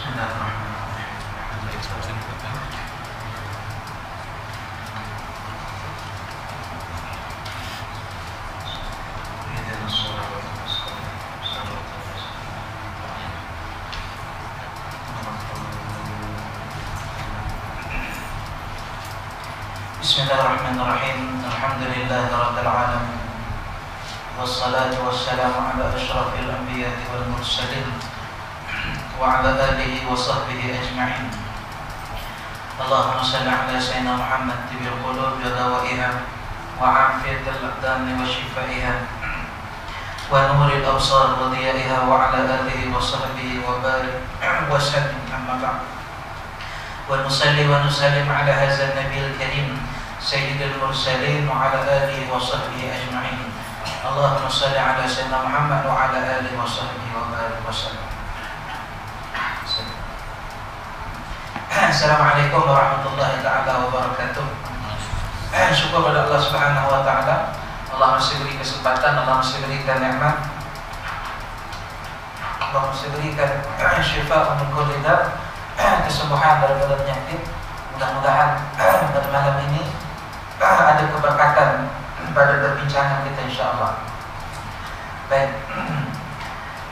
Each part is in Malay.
Bismillahirrahmanirrahim. Alhamdulillahirabbil alamin. Wassalatu wassalamu ala asyrafil anbiya'i wal mursalin wa ala alihi wa sahbihi ajma'in. Allahumma salli ala sayyidina Muhammad tibil qulub wa dawaiha wa afiyatil abdani wa shifaiha wa nuril absar wa diyaiha wa ala alihi wa sahbihi wa barik wa sallim. Amma ba'd. Wa nusalli wa nusallim ala hadzal nabiyil karim sayyidil mursalin wa ala alihi wa sahbihi ajma'in. Allahumma salli ala sayyidina Muhammad wa ala alihi wa sahbihi wa barik wa sallam. Assalamualaikum warahmatullahi ta'ala wabarakatuh. Syukur pada Allah subhanahu wa ta'ala. Allah masih beri kesempatan, Allah masih berikan nikmat, Allah masih berikan syifa min kulli da', kesembuhan daripada penyakit. Mudah-mudahan pada malam ini ada keberkatan pada perbincangan kita insyaallah. Baik.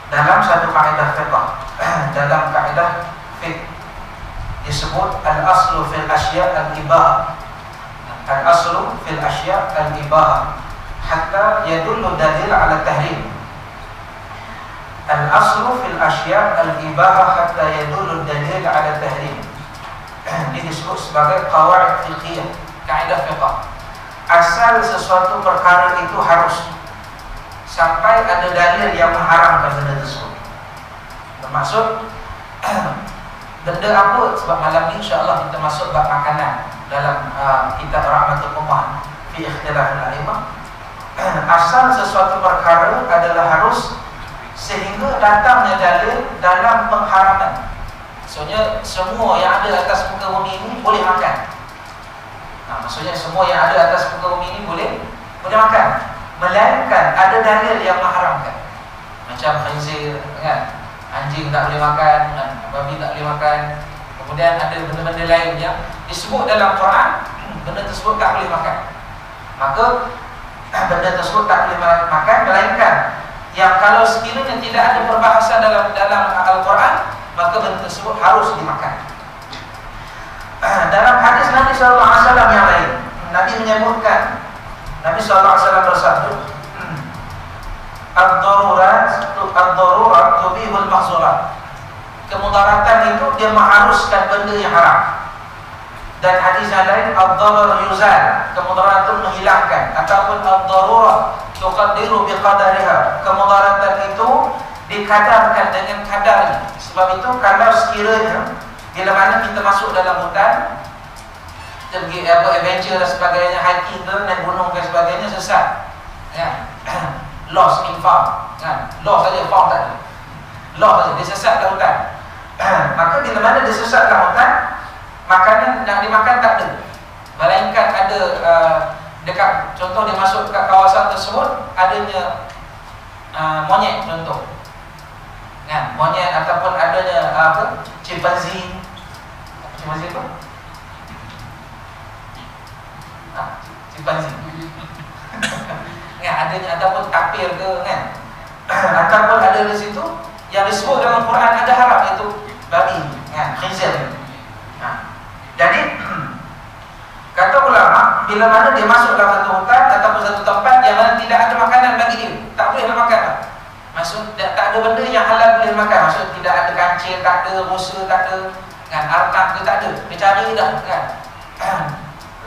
Dalam satu kaidah fiqh, dalam kaidah fiqh disebut al-aslu fil asya' al-ibahah. Al-aslu fil asya' al-ibahah hatta yadullu dalil ala tahrim. Al-aslu fil asya' al-ibahah hatta yadullu dalil ala tahrim. Ini disebut sebagai qawaid fiqhiyah, kaidah fiqh. Asal sesuatu perkara itu harus sampai ada dalil yang mengharamkan benda tersebut. Bermaksud benda apa? Sebab malam ini insya-Allah kita masuk bab makanan dalam kitab Rahmatul Ummah fi ikhtilafil a'imah. Asal sesuatu perkara adalah harus sehingga datangnya dalil dalam pengharaman. Maksudnya semua yang ada atas muka bumi ini boleh makan. Maksudnya semua yang ada atas muka bumi ini boleh makan, melainkan ada dalil yang mengharamkan. Macam khinzir, kan? Anjing tak boleh makan, babi tak boleh makan. Kemudian ada benda-benda lain yang disebut dalam Quran, benda tersebut tak boleh makan. Maka benda tersebut tak boleh makan, melainkan yang kalau sekiranya tidak ada perbahasan dalam Al-Quran, maka benda tersebut harus dimakan. Dalam hadis Nabi SAW yang lain, Nabi menyebutkan, Nabi SAW bersabda, ad-darurat tubihul mahzurat. Kemudaratan itu dia mengharuskan benda yang haram. Dan hadis yang lain, ad-darar yuzal, kemudaratan menghilangkan, ataupun ad-darurat tuqaddiru biqadariha, kemudaratan itu dikadarkan dengan kadarnya. Sebab itu kalau sekiranya bila mana kita masuk dalam hutan, kita pergi adventure dan sebagainya, hiking ke, naik gunung dan sebagainya, sesat, ya. Lost in farm, kan? Lost saja, farm tak ada. Lost saja, dia sesat dalam hutan. Maka bila mana dia sesat dalam hutan, makanan nak dimakan tak ada. Melainkan ada dekat, contoh dia masuk ke kawasan tersebut, adanya monyet contoh, kan? Monyet ataupun adanya chimpanzee. Chimpanzee apa? Chimpanzee. Ya, adanya ataupun tapir ke, kan? Ataupun ada di situ yang disebut dalam Quran ada haram, itu babi, kan? Khinzir. Jadi kata ulama, bila mana dia masuk dalam satu hutan ataupun satu tempat yang mana tidak ada makanan bagi dia, tak boleh makan. Maksud tak ada benda yang halal boleh makan. Maksud tidak ada kancil, tak ada rusa, tak ada, kan, arnab ke, tak ada. Dia cari dah, kan.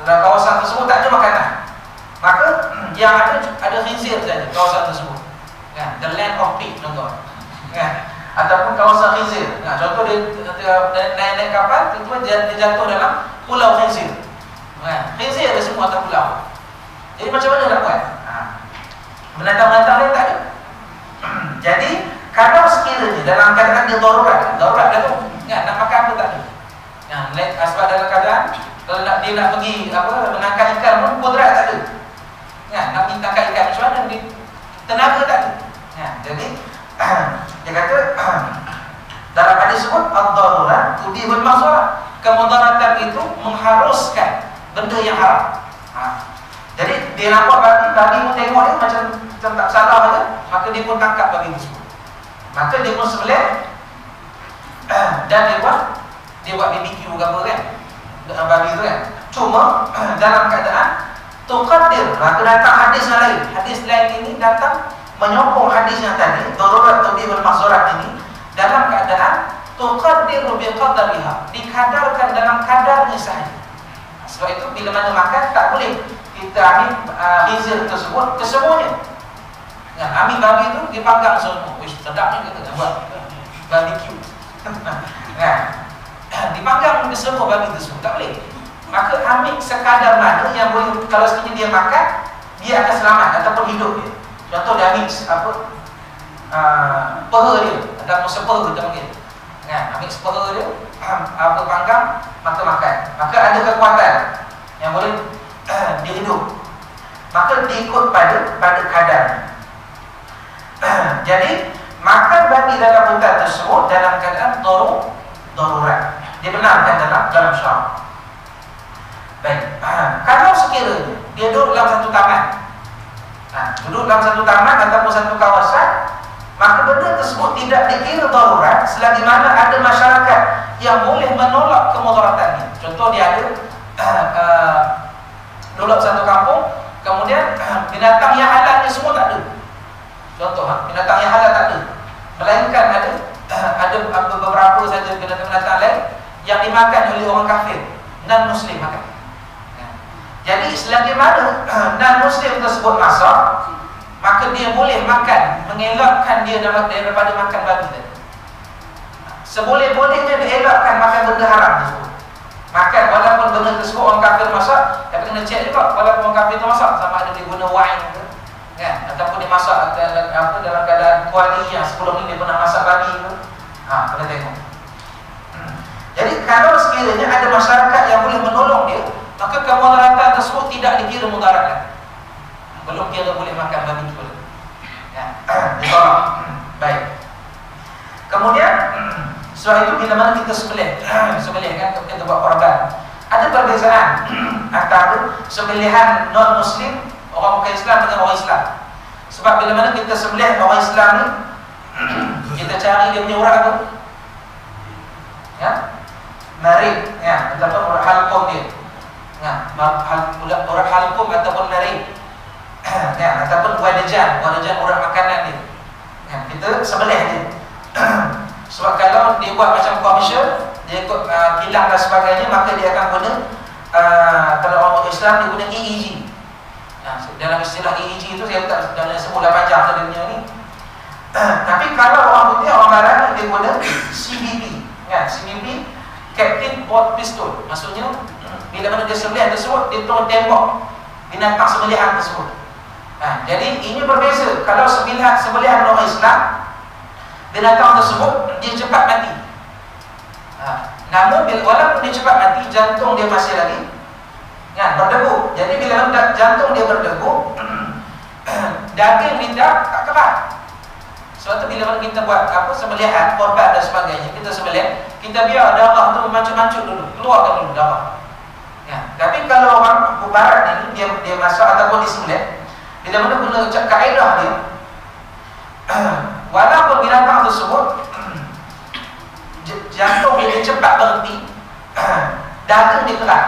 Dalam kawasan tersebut tak ada makanan. Maka yang ada khinzir saja kawasan tersebut, kan. The land of pig contoh, kan. Ataupun kawasan khinzir. Nah, contoh dia naik kapal, tiba-tiba dia jatuh dalam pulau khinzir. Kan. Khinzir ada semua atas pulau. Jadi macam mana nak buat? Binatang-binatang lain tak ada. Jadi kalau sekiranya dalam keadaan dia darurat dah tu, kan, nak makan pun tak ada. Sebab dalam keadaan kalau dia nak pergi menangkap ikan pun kudrat tak ada. Kan, nak pergi tangkap ikan macam mana, tenaga tak ada. Jadi dia kata dalam hadis sebut ad-darurat tubihul mahzurat. Kemudaratan itu mengharuskan benda yang haram. Jadi dia nampak babi pun tengok dia macam tak salah aja, maka dia pun tangkap babi tersebut. Maka dia pun sembelih dan dia buat BBQ ke apa kan, babi tu kan. Cuma dalam keadaan tuqaddir, maka datang hadis yang lain. Hadis lain ini datang menyokong hadis yang tadi, darurat tubihul mahzurat ini, dalam keadaan tuqaddiru biqadariha, dikadarkan dalam kadarnya sahaja. Sebab itu bila mana makan tak boleh kita ambil khizir tersebut kesemuanya. Ambil babi itu dipanggang semua. Wish, sedapnya kita buat barbecue. Dipanggang kesemua babi tersebut, tak boleh. Maka ambil sekadar mana yang boleh, kalau sekiranya dia makan, dia akan selamat ataupun hidup dia. Contoh dia ambil peha dia, ataupun sepeha kita panggil. Ambil sepeha dia, panggang, maka makan. Maka ada kekuatan yang boleh dia hidup. Maka diikut pada kadar. Jadi makan babi dalam hutan tersebut dalam keadaan darurat, dibenarkan dalam syarak. Baik. Kalau sekiranya dia duduk dalam satu taman, duduk dalam satu taman ataupun satu kawasan, maka benda tersebut tidak dikira darurat selagi mana ada masyarakat yang boleh menolak kemudaratannya. Contoh dia ada duduk satu kampung, kemudian binatang yang halal ni semua tak ada. Contoh, binatang yang halal tak ada, melainkan ada beberapa saja binatang-binatang lain yang dimakan oleh orang kafir, non-muslim makan. Jadi selagi mana non-muslim tersebut masuk, maka dia boleh makan, mengelakkan dia daripada makan babi tadi. Seboleh-bolehnya dielakkan makan benda haram tersebut. Makan walaupun benda tersebut orang kafir masak, tapi kena cek juga walaupun orang kafir tu masak, sama ada dia guna wine ke, kan? Ataupun dia masak dalam keadaan kuali yang sebelum ni dia pernah masak babi ke, kena tengok. Jadi kalau sekiranya ada masyarakat yang boleh menolong dia, maka kemudaratan tersebut tidak dikira mudarat lagi. Belum kira boleh makan babi pula. Ditolak. Baik. Kemudian setelah itu bila mana kita sembelih kan, kita buat korban, ada perbezaan antara sembelihan non muslim, orang bukan Islam dengan orang Islam. Sebab bila mana kita sembelih orang Islam ni, kita cari dia punya urat apa? Narik, ataupun urat halqum dia. Urat halqum ataupun narik, ataupun wadajan urat makanan dia. Kita sembelih dia. Sebab kalau dia buat macam komersial, dia ikut kilang dan sebagainya, maka dia akan guna kalau orang Islam dia guna EEG. Dalam istilah EEG itu saya tak dalam sebut dah panjang tadi punya ni. Tapi kalau orang putih, orang barat, dia guna CBP. CBP, Captain Bolt Pistol. Maksudnya bila mana dia sembelih tersebut, dia terus tembak binatang sembelihan tersebut. Jadi ini berbeza. Kalau sembelihan orang Islam, binatang tersebut dia cepat mati. Namun walaupun dia cepat mati, jantung dia masih lagi berdebu. Jadi bila jantung dia berdebu, daging dia tak kerat. Sebab tu bila kita buat sembelihan, korban dan sebagainya, kita sembelih, kita biar darah tu mancung-mancung dulu, keluarkan dulu darah. Tapi kalau orang barat ni dia masak ataupun disembelih, bila mana guna kaedah dia, walaupun binatang tersebut jantung dia cepat berhenti, daging dia kerat.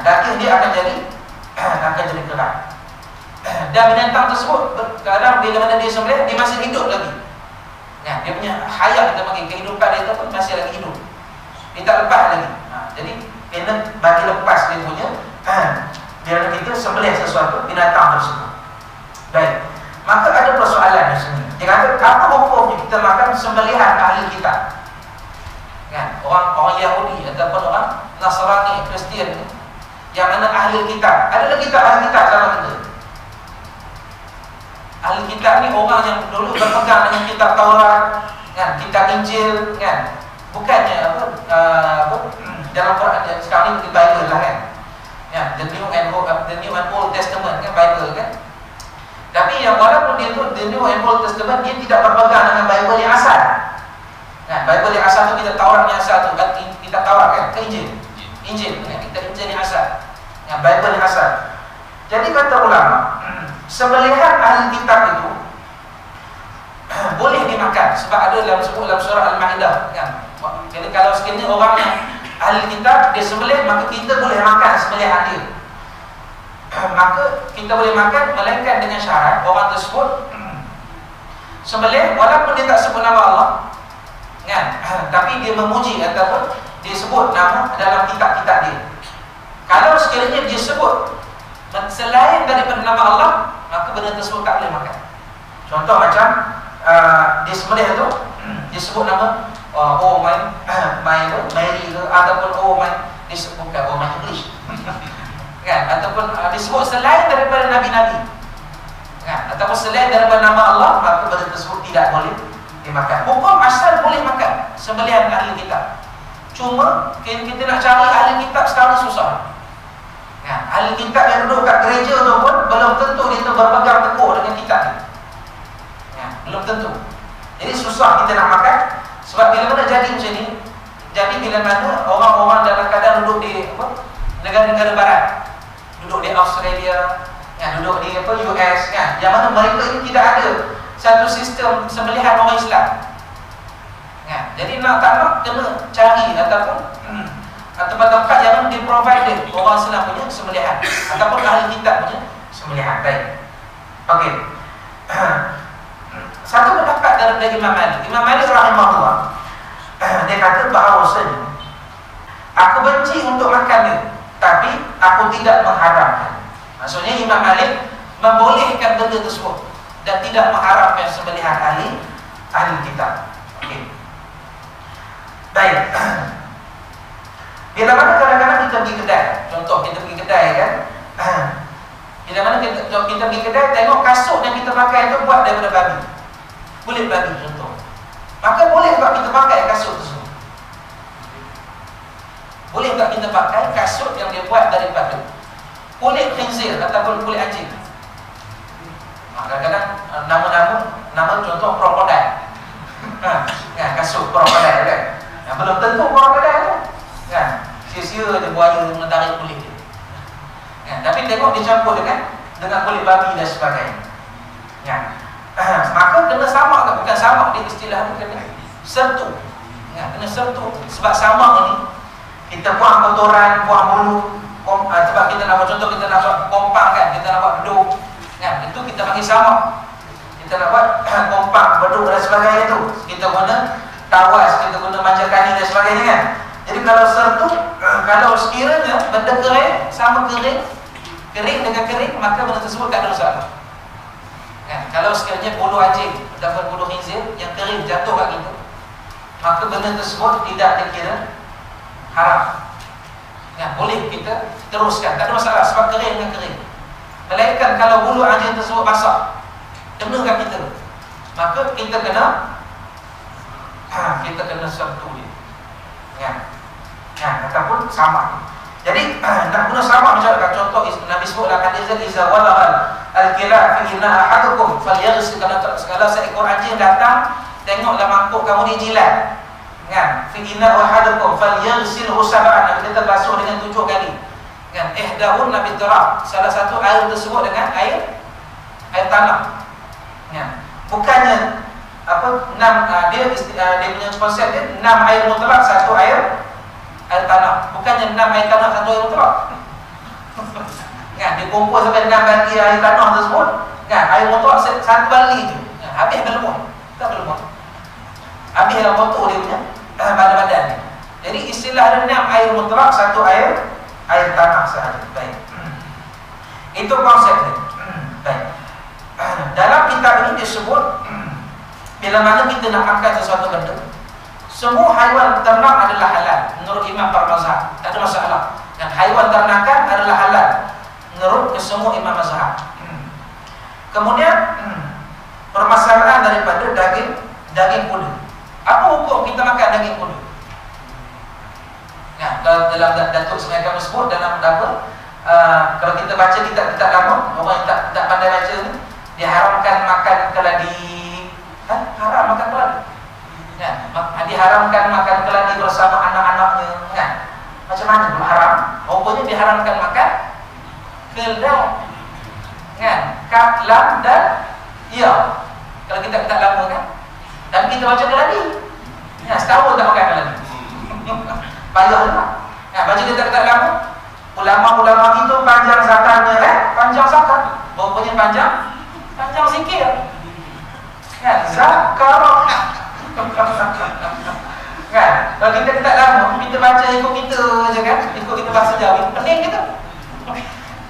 Daging dia akan jadi kerat. Dan binatang tersebut kadang bila mana dia sembelih, dia masih hidup lagi. Dia punya hayat, kita panggil kehidupan dia tu pun masih lagi hidup. Dia tak lepas lagi. Jadi kena bagi lepas dia punya biar kita sembelih sesuatu binatang tersebut. Baik. Maka ada persoalan di sini. Dia kata, apa hukumnya kita makan sembelihan ahli kitab? Orang Yahudi ataupun orang Nasrani, Kristian yang mana ahli kitab. Ada lagi tak ahli kitab sama kita? Ahli kitab ni orang yang dulu berpegang dengan kitab Taurat, kitab Injil, bukannya dalam Quran sekarang ni Bible lah the New and Old Testament Bible kan. Tapi yang walaupun dia tu the New and Old Testament, dia tidak berpegang dengan Bible yang asal. Bible yang asal asal tu kita Taurat ni asal tu, kita Taurat kan, ke Injil. Injil, kita Injil ni asal. Yang Bible ni asal. Jadi kata ulama, sembelihan ahli kitab itu boleh dimakan sebab ada dalam surah Al-Maidah kan. Jadi kalau sekiranya orang yang ahli kitab dia sembelih, maka kita boleh makan sembelihan dia. Maka kita boleh makan melainkan dengan syarat orang tersebut sembelih walaupun dia tak sebut nama Allah kan, tapi dia memuji ataupun dia sebut nama dalam kitab-kitab dia. Kalau sekiranya dia sebut selain daripada nama Allah, maka benda tersebut tak boleh makan. Contoh macam dia sembelih tu dia sebut nama Mary ke, ataupun dia sebut my English kan, ataupun disebut selain daripada nabi-nabi kan, ataupun selain daripada nama Allah, maka benda tersebut tidak boleh dimakan. Hukum asal boleh makan sembelihan ahli kitab. Cuma kita nak cari ahli kitab sekarang susah kan. Ahli kitab yang duduk kat gereja tu pun belum tentu dia tu berpegang teguh dengan kitab ni kan, belum tentu. Jadi susah kita nak makan. Sebab bila mana jadi macam ni, jadi bila mana orang-orang dalam keadaan duduk di negara-negara barat, duduk di Australia kan, duduk di US kan, yang mana mereka ini tidak ada satu sistem sembelihan orang Islam kan. Jadi nak tak nak kena cari ataupun tempat-tempat yang di-provided orang Islam punya sembelihan ataupun ahli kitab punya sembelihan. Baik. Okey. Satu pendapat daripada Imam Malik. Imam Malik rahimahullah, dia kata bahawasanya aku benci untuk makan dia, tapi aku tidak mengharamkan. Maksudnya Imam Malik membolehkan benda tersebut dan tidak mengharamkan sembelihan ahli kitab. Okey. Baik. Bila mana kadang-kadang kita pergi kedai, contoh kita pergi kedai kan, bila mana kita pergi kedai, tengok kasut yang kita pakai itu buat daripada babi, kulit babi contoh, maka boleh tak kita pakai kasut tersebut? Boleh tak kita pakai kasut yang dia buat daripada kulit khinzir ataupun kulit anjing? Kadang-kadang nama contoh krokodil kan, kasut krokodil kan, belum tentu krokodil tu kan, sia-sia dia buaya menarik kulit dia kan, tapi tengok dicampur dengan kulit babi dan sebagainya kan. Maka kena samak ke? Bukan samak, dia istilah dia kena sertu kan, kena sertu. Sebab samak ni kita buang kotoran, buang bulu sebab kita nak buat, contoh kita nak buat kompang kan, kita nak buat beduk kan, itu kita panggil samak. Kita nak buat kompang, beduk dan sebagainya tu, kita guna tawas, kita guna manjakani dan sebagainya kan. Jadi kalau sertu, kalau sekiranya benda kering sama kering dengan kering, maka benda tersebut tak ada masalah kan. Kalau sekiranya bulu anjing ataupun bulu khinzir yang kering jatuh kat kita, maka benda tersebut tidak dikira haram kan, boleh kita teruskan, tak ada masalah sebab kering dengan kering. Melainkan kalau bulu anjing tersebut basah kena kat kita, maka kita kena sertu dia kan, ataupun sama. Jadi nak guna sama macam contoh Nabi sebut dalam hadis iza walal al-kilab fi inna ahadukum falyaghsil, kalau segala seekor anjing datang tengoklah mangkuk kamu dijilat kan, fi inna ahadukum falyaghsilhu sab'an, Nabi kata basuh dengan 7 kali kan, ihdahun nabi turab, salah satu air tersebut dengan air tanah kan. Bukannya dia punya konsep dia 6 air mutlak, 1 air tanah. Bukannya 6 air tanah, 1 air mutlak kan, dia kumpul sampai 6 bagi air tanah tersebut kan, air mutlak 1 bali je kan, habis berlemut, tak berlemut, habis dalam kotor dia punya badan-badan ni. Jadi istilah dia 6 air mutlak, 1 air tanah sahaja. Baik. Itu konsep dia. Baik. Dalam kitab ini disebut bila mana kita nak makan sesuatu benda, semua haiwan ternak adalah halal menurut Imam Mazhab, tak ada masalah. Dan haiwan ternakan adalah halal menurut kesemua Imam Mazhab. Kemudian permasalahan daripada daging kuda. Apa hukum kita makan daging kuda? Nah, dalam Datuk Sungai Kamu sebut dalam apa? Kalau kita baca kitab-kitab lama, orang yang tak pandai baca ni, diharamkan makan keladi. Haram makan keladi. Ya, diharamkan makan keladi bersama anak-anaknya, kan? Macam mana pula haram? Rupanya diharamkan makan keladi, kan? Kaf, lam dan ya. Kalau kita tak lama kan, dan kita baca keladi, ya, setahun tak makan keladi. Payahlah. Nah, baca kita tak lama. Ulama-ulama itu panjang zakarnya, panjang zakar. Rupanya panjang zikir. Kan? Zakar. Kan? Kalau kita tak lama, kita baca ikut kita je kan, ikut kita bahasa Jawi, pening kita.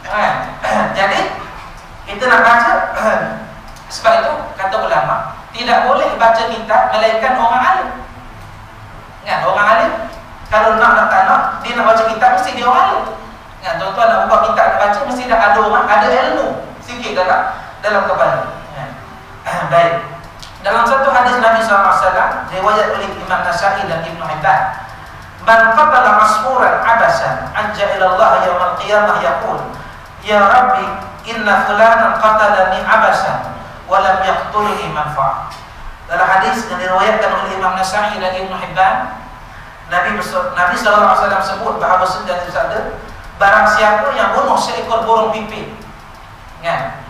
Kan? Jadi kita nak baca. Sebab itu kata ulama, tidak boleh baca kitab melainkan orang alim. Kan? Orang alim kalau nak dia nak baca kitab mesti dia orang alim. Kan? Tuan-tuan nak buka kitab nak baca mesti dah ada orang, ada ilmu sikit dalam kepala. Baik. Dalam satu hadis Nabi SAW riwayat oleh Imam Nasa'i dan Ibnu Hibban, man qatala asfuran abasan ajja ila Allah yaumil qiyamah yaqul ya Rabbi inna fulanan qatalani abasan wa lam yaqtulni manfa'. Dalam hadis yang diriwayatkan oleh Imam Nasa'i dan Ibnu Hibban, Nabi SAW sebut bahawa sudah bersabda, barang siapa yang bunuh seekor burung pipit, kan,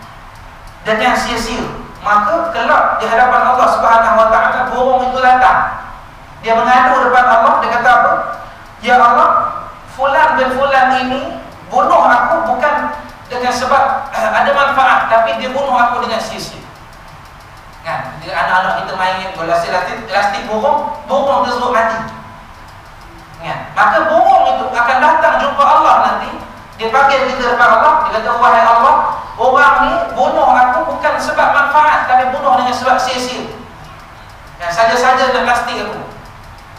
dengan sia-sia, maka kelak di hadapan Allah Subhanahu wa taala burung itu datang. Dia mengadu depan Allah, dia kata apa? Ya Allah, fulan bin fulan ini bunuh aku bukan dengan sebab ada manfaat, tapi dia bunuh aku dengan sia-sia. Kan, anak-anak kita main bola elastik burung tersebut mati. Kan? Maka burung itu akan datang jumpa Allah nanti. Dia panggil kita depan Allah, dia kata, wahai Allah, orang ni bunuh aku bukan sebab manfaat, tapi bunuh dengan sebab sia-sia. Kan, saja-saja nak plastik aku.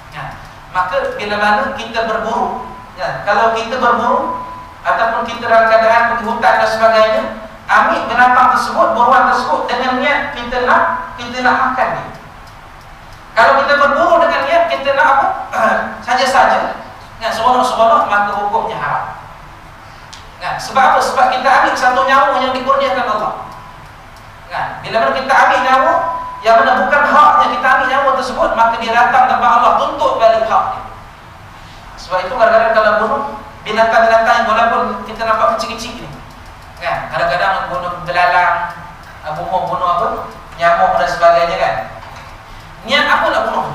Kan? Maka bila mana kita berburu, kan? Kalau kita berburu ataupun kita dalam keadaan pergi hutan dan sebagainya, ambil binatang tersebut, buruan tersebut dengan niat kita nak makan dia. Kalau kita berburu dengan niat kita nak apa? Saja-saja, kan, seronok-seronok, maka hukumnya haram. Kan? Sebab apa? Sebab kita ambil satu nyawa yang dikurniakan Allah. Kan? Bila mana kita ambil nyawa yang mana bukan haknya, kita ambil nyawa tersebut, maka dia datang tempat Allah tuntut balik haknya. Sebab itu kadang-kadang kalau bunuh binatang-binatang yang walaupun kita nampak kecil-kecil ni, kan, kadang-kadang bunuh belalang, bunuh apa, nyamuk dan sebagainya, kan, niat apa nak bunuh?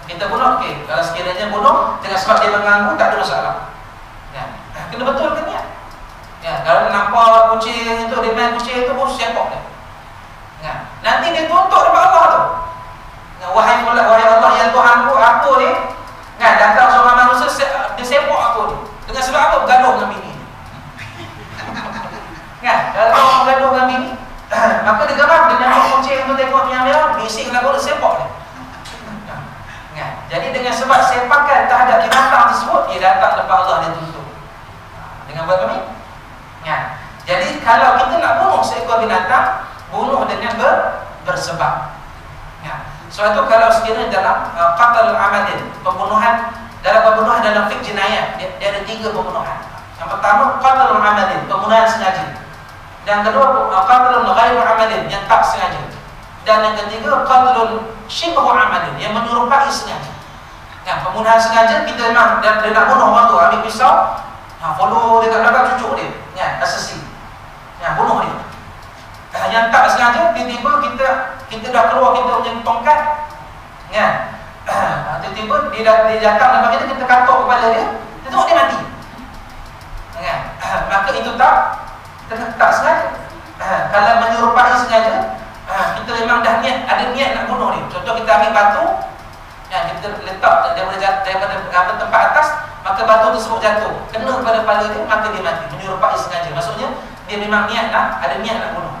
Kita bunuh, okey, kalau sekiranya bunuh dengan sebab dia mengganggu, tak ada masalah. Kan? Kena betul ke niat? Ya, kalau nampak kucing itu, dia main kucing itu, siapok dia. Kan? Nanti dia tuntut depan Allah tu. Kan? Wahai Allah ya Tuhanku, aku ni, kan, datang seorang manusia, dia sepok aku ni. Dengan sebab apa? Bergaduh dengan bini. Kan? Kalau orang bergaduh dengan bini, maka dia geram, dia nampak kucing itu, tengok merah-merah, bising lagu dia, sepok dia. Kan? Jadi dengan sebab sepakan terhadap binatang tersebut, dia datang depan Allah, dia tuntut. Dengan buat kami? Kan? Jadi kalau kita nak bunuh seekor binatang, bunuh dengan bersebab. Kan? Sebab itu kalau sekiranya dalam qatl amadin, pembunuhan dalam fiqh jinayat, dia ada 3 pembunuhan. Yang pertama qatl amadin, pembunuhan sengaja. Dan kedua qatl ghairu amadin, yang tak sengaja. Dan yang ketiga qatl shibhu amadin, yang menyerupai sengaja. Kan, pembunuhan sengaja kita memang dia nak bunuh orang tu, ambil pisau, follow dia kat belakang, cucuk dia, kan, asasi. Kan, bunuh dia. Yang tak sengaja, tiba-tiba kita dah keluar kita punya tongkat, kan, tiba-tiba dia datang depan kita katuk kepala dia, kita tengok dia mati. Kan? Maka itu tak sengaja. Kalau menyerupai sengaja, kita memang dah ada niat nak bunuh dia. Contoh kita ambil batu, kan, kita letak daripada tempat atas, maka batu tersebut jatuh, kena pada kepala dia, maka dia mati. Menyerupai sengaja, maksudnya dia memang ada niat nak bunuh.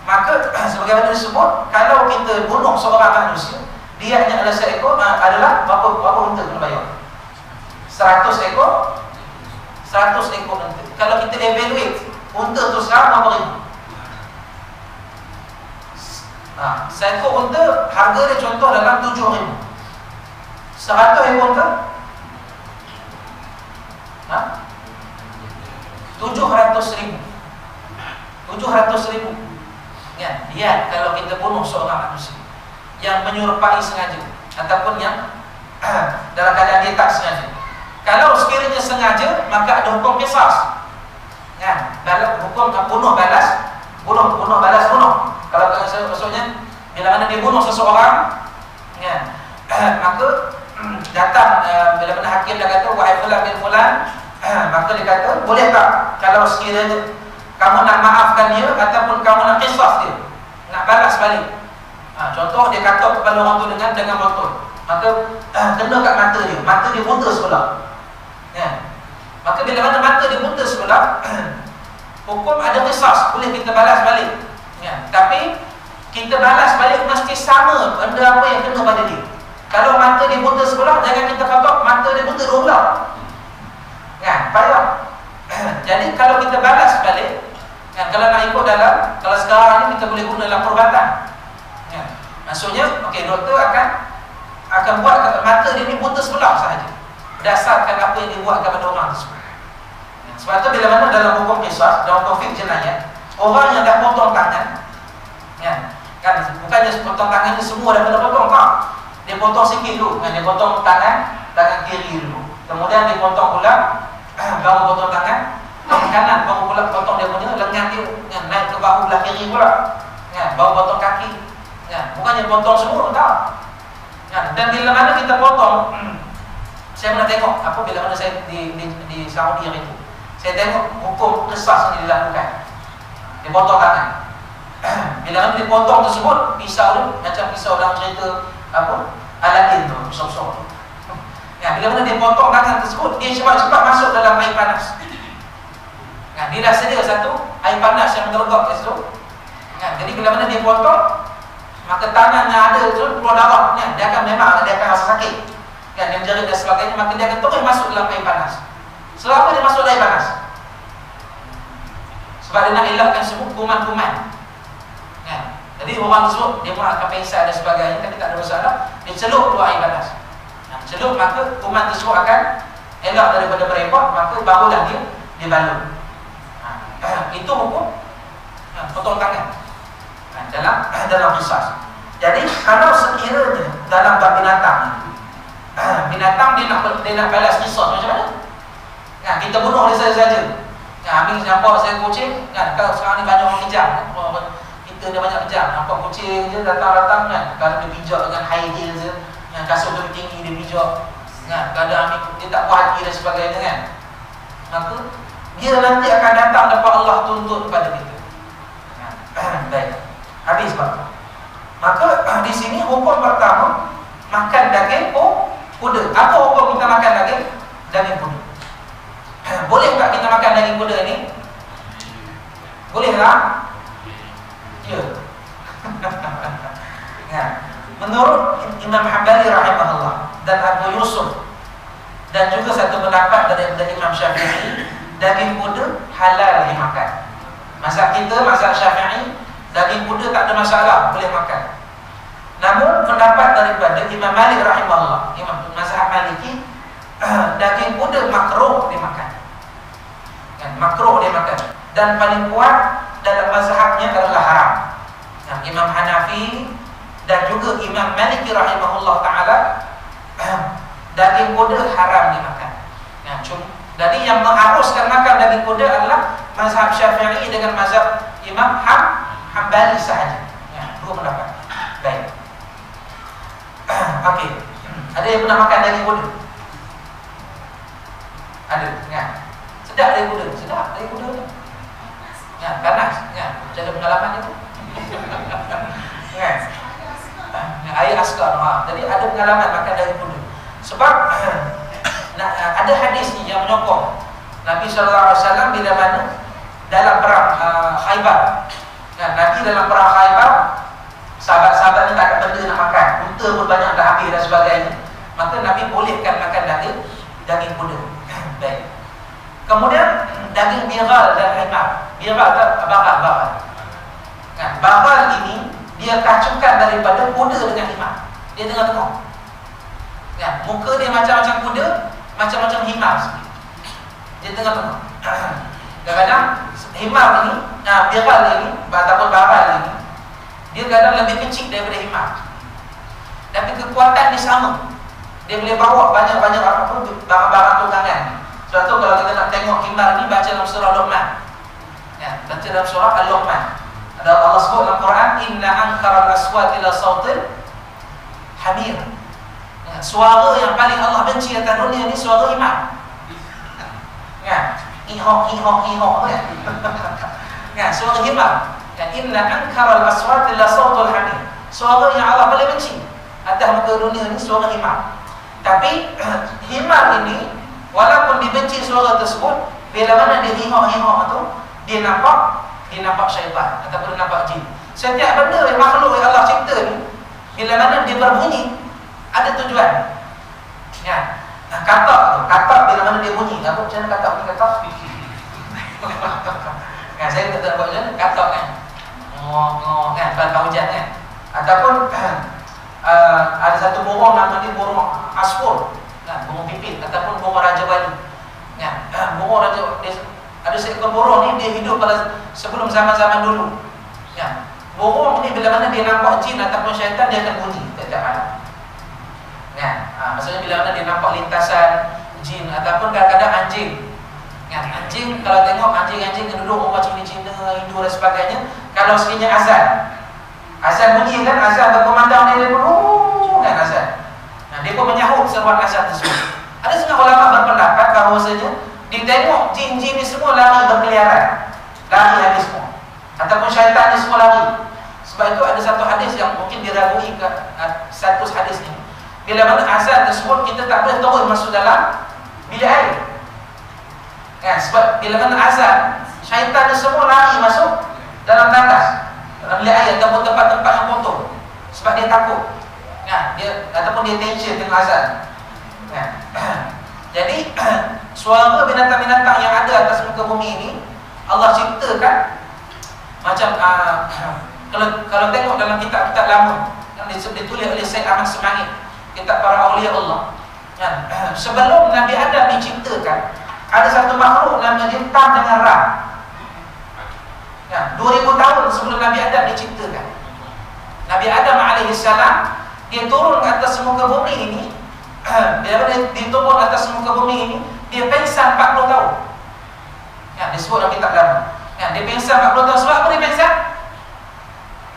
Maka sebagaimana disebut, kalau kita bunuh seorang manusia, diatnya adalah seekor, adalah berapa unta kena bayar? 100 ekor 100 ekor unta. Kalau kita evaluate unta tu sekarang berapa ribu? Seekor unta harga dia contoh dalam 7,000. 100 ekor unta 700,000. 700,000. Ya, kalau kita bunuh seorang manusia. yang menyerupai sengaja ataupun yang dalam keadaan dia tak sengaja. Kalau sekiranya sengaja, maka ada hukum qisas. Kan? Dalam hukum bunuh balas bunuh. Kalau maksudnya bila mana dia bunuh seseorang, kan? Maka datang bila mana hakim dah kata wahai fulan bin fulan, maka dia kata boleh tak kalau sekiranya kamu nak maafkan dia ataupun kamu nak qisas dia, nak balas balik. Contoh dia katuk kepada orang tu dengan botol, maka kena kat mata dia buta sebelah. Ya. Maka bila mana mata dia buta sebelah, hukum ada qisas, boleh kita balas balik. Ya. Tapi kita balas balik mesti sama benda apa yang kena pada dia. Kalau mata dia buta sebelah, jangan kita katuk mata dia buta dua belah. Ya, payah. Jadi kalau kita balas balik, ya, kalau nak ikut dalam, kalau sekarang ni kita boleh guna dalam perubatan. Ya. Maksudnya, okey, doktor akan buat mata dia ni buta sebelah sahaja berdasarkan apa yang dibuat kepada orang tersebut. Ya. Sebab tu bila mana dalam hukum qisas, dalam hukum fiqh jenayah, orang yang dah potong tangan, ya, kan bukannya potong tangan ni semua dah kena potong, tak? Dia potong sikit dulu, kan? Dia potong tangan kiri dulu, kemudian dia potong pula baru potong tangan kanan, baru pula potong dia punya lengan dia, ya, naik ke bahu belah kiri pula, ya, baru potong kaki. Ya, bukannya potong semua, tak. Ya, dan bila mana kita potong, saya pernah tengok apa bila mana saya di Saudi hari itu, saya tengok hukum qisas yang dilakukan. Dia potong tangan. Bila mana dipotong tersebut, pisau tu macam pisau dalam cerita apa Aladdin tu, pisau-pisau tu. Ya, bila mana dia potong tangan tersebut, dia cepat-cepat masuk dalam air panas. Ya, dia dah sedia satu air panas yang menggelegak kat situ. Ya, jadi bila mana dia potong, maka tangan yang ada tu keluar darah, ya, dia akan rasa sakit, kan, dia menjerit dan sebagainya, maka dia akan terus masuk dalam air panas. Selama dia masuk dalam air panas, sebab dia nak elakkan semua kuman-kuman. Ya, jadi orang tersebut dia pun akan pengsan dan sebagainya, tapi tak ada masalah. Dia celup keluar air panas. Celup, maka kuman tersebut akan elak daripada merepot, maka barulah dia balut. Itu hukum potong tangan dalam qisas. Jadi kalau sekiranya dalam bab binatang dia nak balas qisas macam mana? Kan kita bunuh dia saja. Ambil nampak saya kucing, kan, kalau sekarang ni banyak orang kejam, kita dia banyak kejam, nampak kucing je datang-datang, kan, kalau dia pijak dengan high heel je, yang kasut tu tinggi dia pijak, kan, kadang dia tak puas hati dan sebagainya, kan, maka dia nanti akan datang dapat Allah tuntut kepada kita. Baik, habis Pak. Maka di sini hukum pertama makan daging kuda. Apa hukum kita makan daging kuda? Boleh tak kita makan daging kuda ni? Boleh tak? Ya. Ya. Menurut Imam Hambali rahimahullah dan Abu Yusuf dan juga satu pendapat dari Imam Syafi'i, daging kuda halal dimakan. Mazhab kita, mazhab Syafi'i, daging kuda tak ada masalah, boleh makan. Namun pendapat daripada Imam Malik rahimahullah, Imam mazhab Maliki, daging kuda makruh dimakan. Kan, makruh dimakan. Dan paling kuat dalam mazhabnya adalah haram. Nah, Imam Hanafi dan juga Imam Maliki rahimahullah taala, daging kuda haram dimakan. Nah, jadi yang mengharuskan makan daging kuda adalah mazhab Syafi'i dengan mazhab Imam Hambali sahaja. Ya, dua pendapat. Baik. Okey. Ada yang pernah makan daging kuda? Ada, ya. Sedap daging kuda, sedap daging kuda. Ya, panas, ya. Ada pengalaman itu. Ya. Air askar. Jadi ada pengalaman makan daging kuda. Sebab ada hadis ni yang menyokong Nabi SAW bila mana dalam perang Khaybar. Nah, Nabi dalam perang Khaybar, sahabat-sahabat ni tak ada benda nak makan, unta pun banyak dah habis dan sebagainya, maka Nabi bolehkan makan daging kuda. Baik. Kemudian daging biral dan himar. Biral tak baral. Nah, baral ini dia kacukan daripada kuda dengan himar. Dia tengah-tengah. Ya, muka dia macam-macam kuda, macam-macam himar sikit. Dia tengah-tengah. Kadang-kadang himar ini, biral ini ataupun baral ini, dia kadang lebih kecil daripada himar. kekuatan dia sama. Dia boleh bawa banyak-banyak barang-barang tunggangan. Sebab tu kalau kita nak tengok himar ni, baca dalam surah Luqman. Ya, baca dalam surah Al-Luqman. Ada Allah sebut dalam Quran, inna ankaral aswati la sautil hamir. Ya, suara yang paling Allah benci atas dunia ni suara himar. Ya, ihok tu ya. Ya, suara himar. Ya, inna ankaral aswati la sautil hamir. Suara yang Allah paling benci atas muka dunia ni suara himar. Tapi himar ini walaupun dibenci suara tersebut, bila mana dia hihok tu, dia nampak syaitan ataupun dia nampak jin. Setiap benda yang makhluk yang Allah cipta ni, bila mana dia berbunyi, ada tujuan. Ya. Katak bila mana dia bunyi, apa macam mana katak ni katak? Kan saya tak tahu buat macam mana katak kan. Ngong kan pada hujan kan. Ataupun ada satu burung nama dia burung aspur, nah, burung pipit ataupun burung raja bali. Ya, burung raja ada seekor burung ni dia hidup pada sebelum zaman-zaman dulu. Ya, burung ni bila mana dia nampak jin ataupun syaitan dia akan bunyi setiap malam. Ya, maksudnya bila mana dia nampak lintasan jin ataupun kadang-kadang anjing. Ya, anjing kalau tengok anjing-anjing yang duduk rumah Cina-Cina, Hindu dan sebagainya, kalau sekiranya azan bunyi kan, azan berkumandang dia pun kan azan. Nah, dia pun menyahut seruan azan tersebut. Ada setengah ulama berpendapat bahawasanya ditengok jin-jin ni semua lari berkeliaran, lari habis semua, ataupun syaitan ni semua lari. Sebab itu ada satu hadis yang mungkin diragui ke status hadis ni. Bila mana azan tersebut kita tak boleh turun masuk dalam bilik air. Kan, sebab bila mana azan, syaitan ni semua lari masuk dalam tandas, dalam bilik air ataupun tempat-tempat yang kotor. Sebab dia takut. Nah, dia ataupun dia tension dengan azan. Nah, jadi suara binatang-binatang yang ada atas muka bumi ini Allah ciptakan macam kalau tengok dalam kitab-kitab lama yang ditulis oleh Syed Ahmad Semangit, kitab para awliya Allah. Sebelum Nabi Adam diciptakan, ada satu makhluk namanya dia Tam dengan Ra. 2000 tahun sebelum Nabi Adam diciptakan, Nabi Adam alaihissalam dia turun ke atas muka bumi ini. Bila dia turun atas muka bumi ini, dia pengsan 40 tahun. Ya, disebut dalam kitab lama. Ya, dia pengsan 40 tahun. Sebab apa dia pengsan?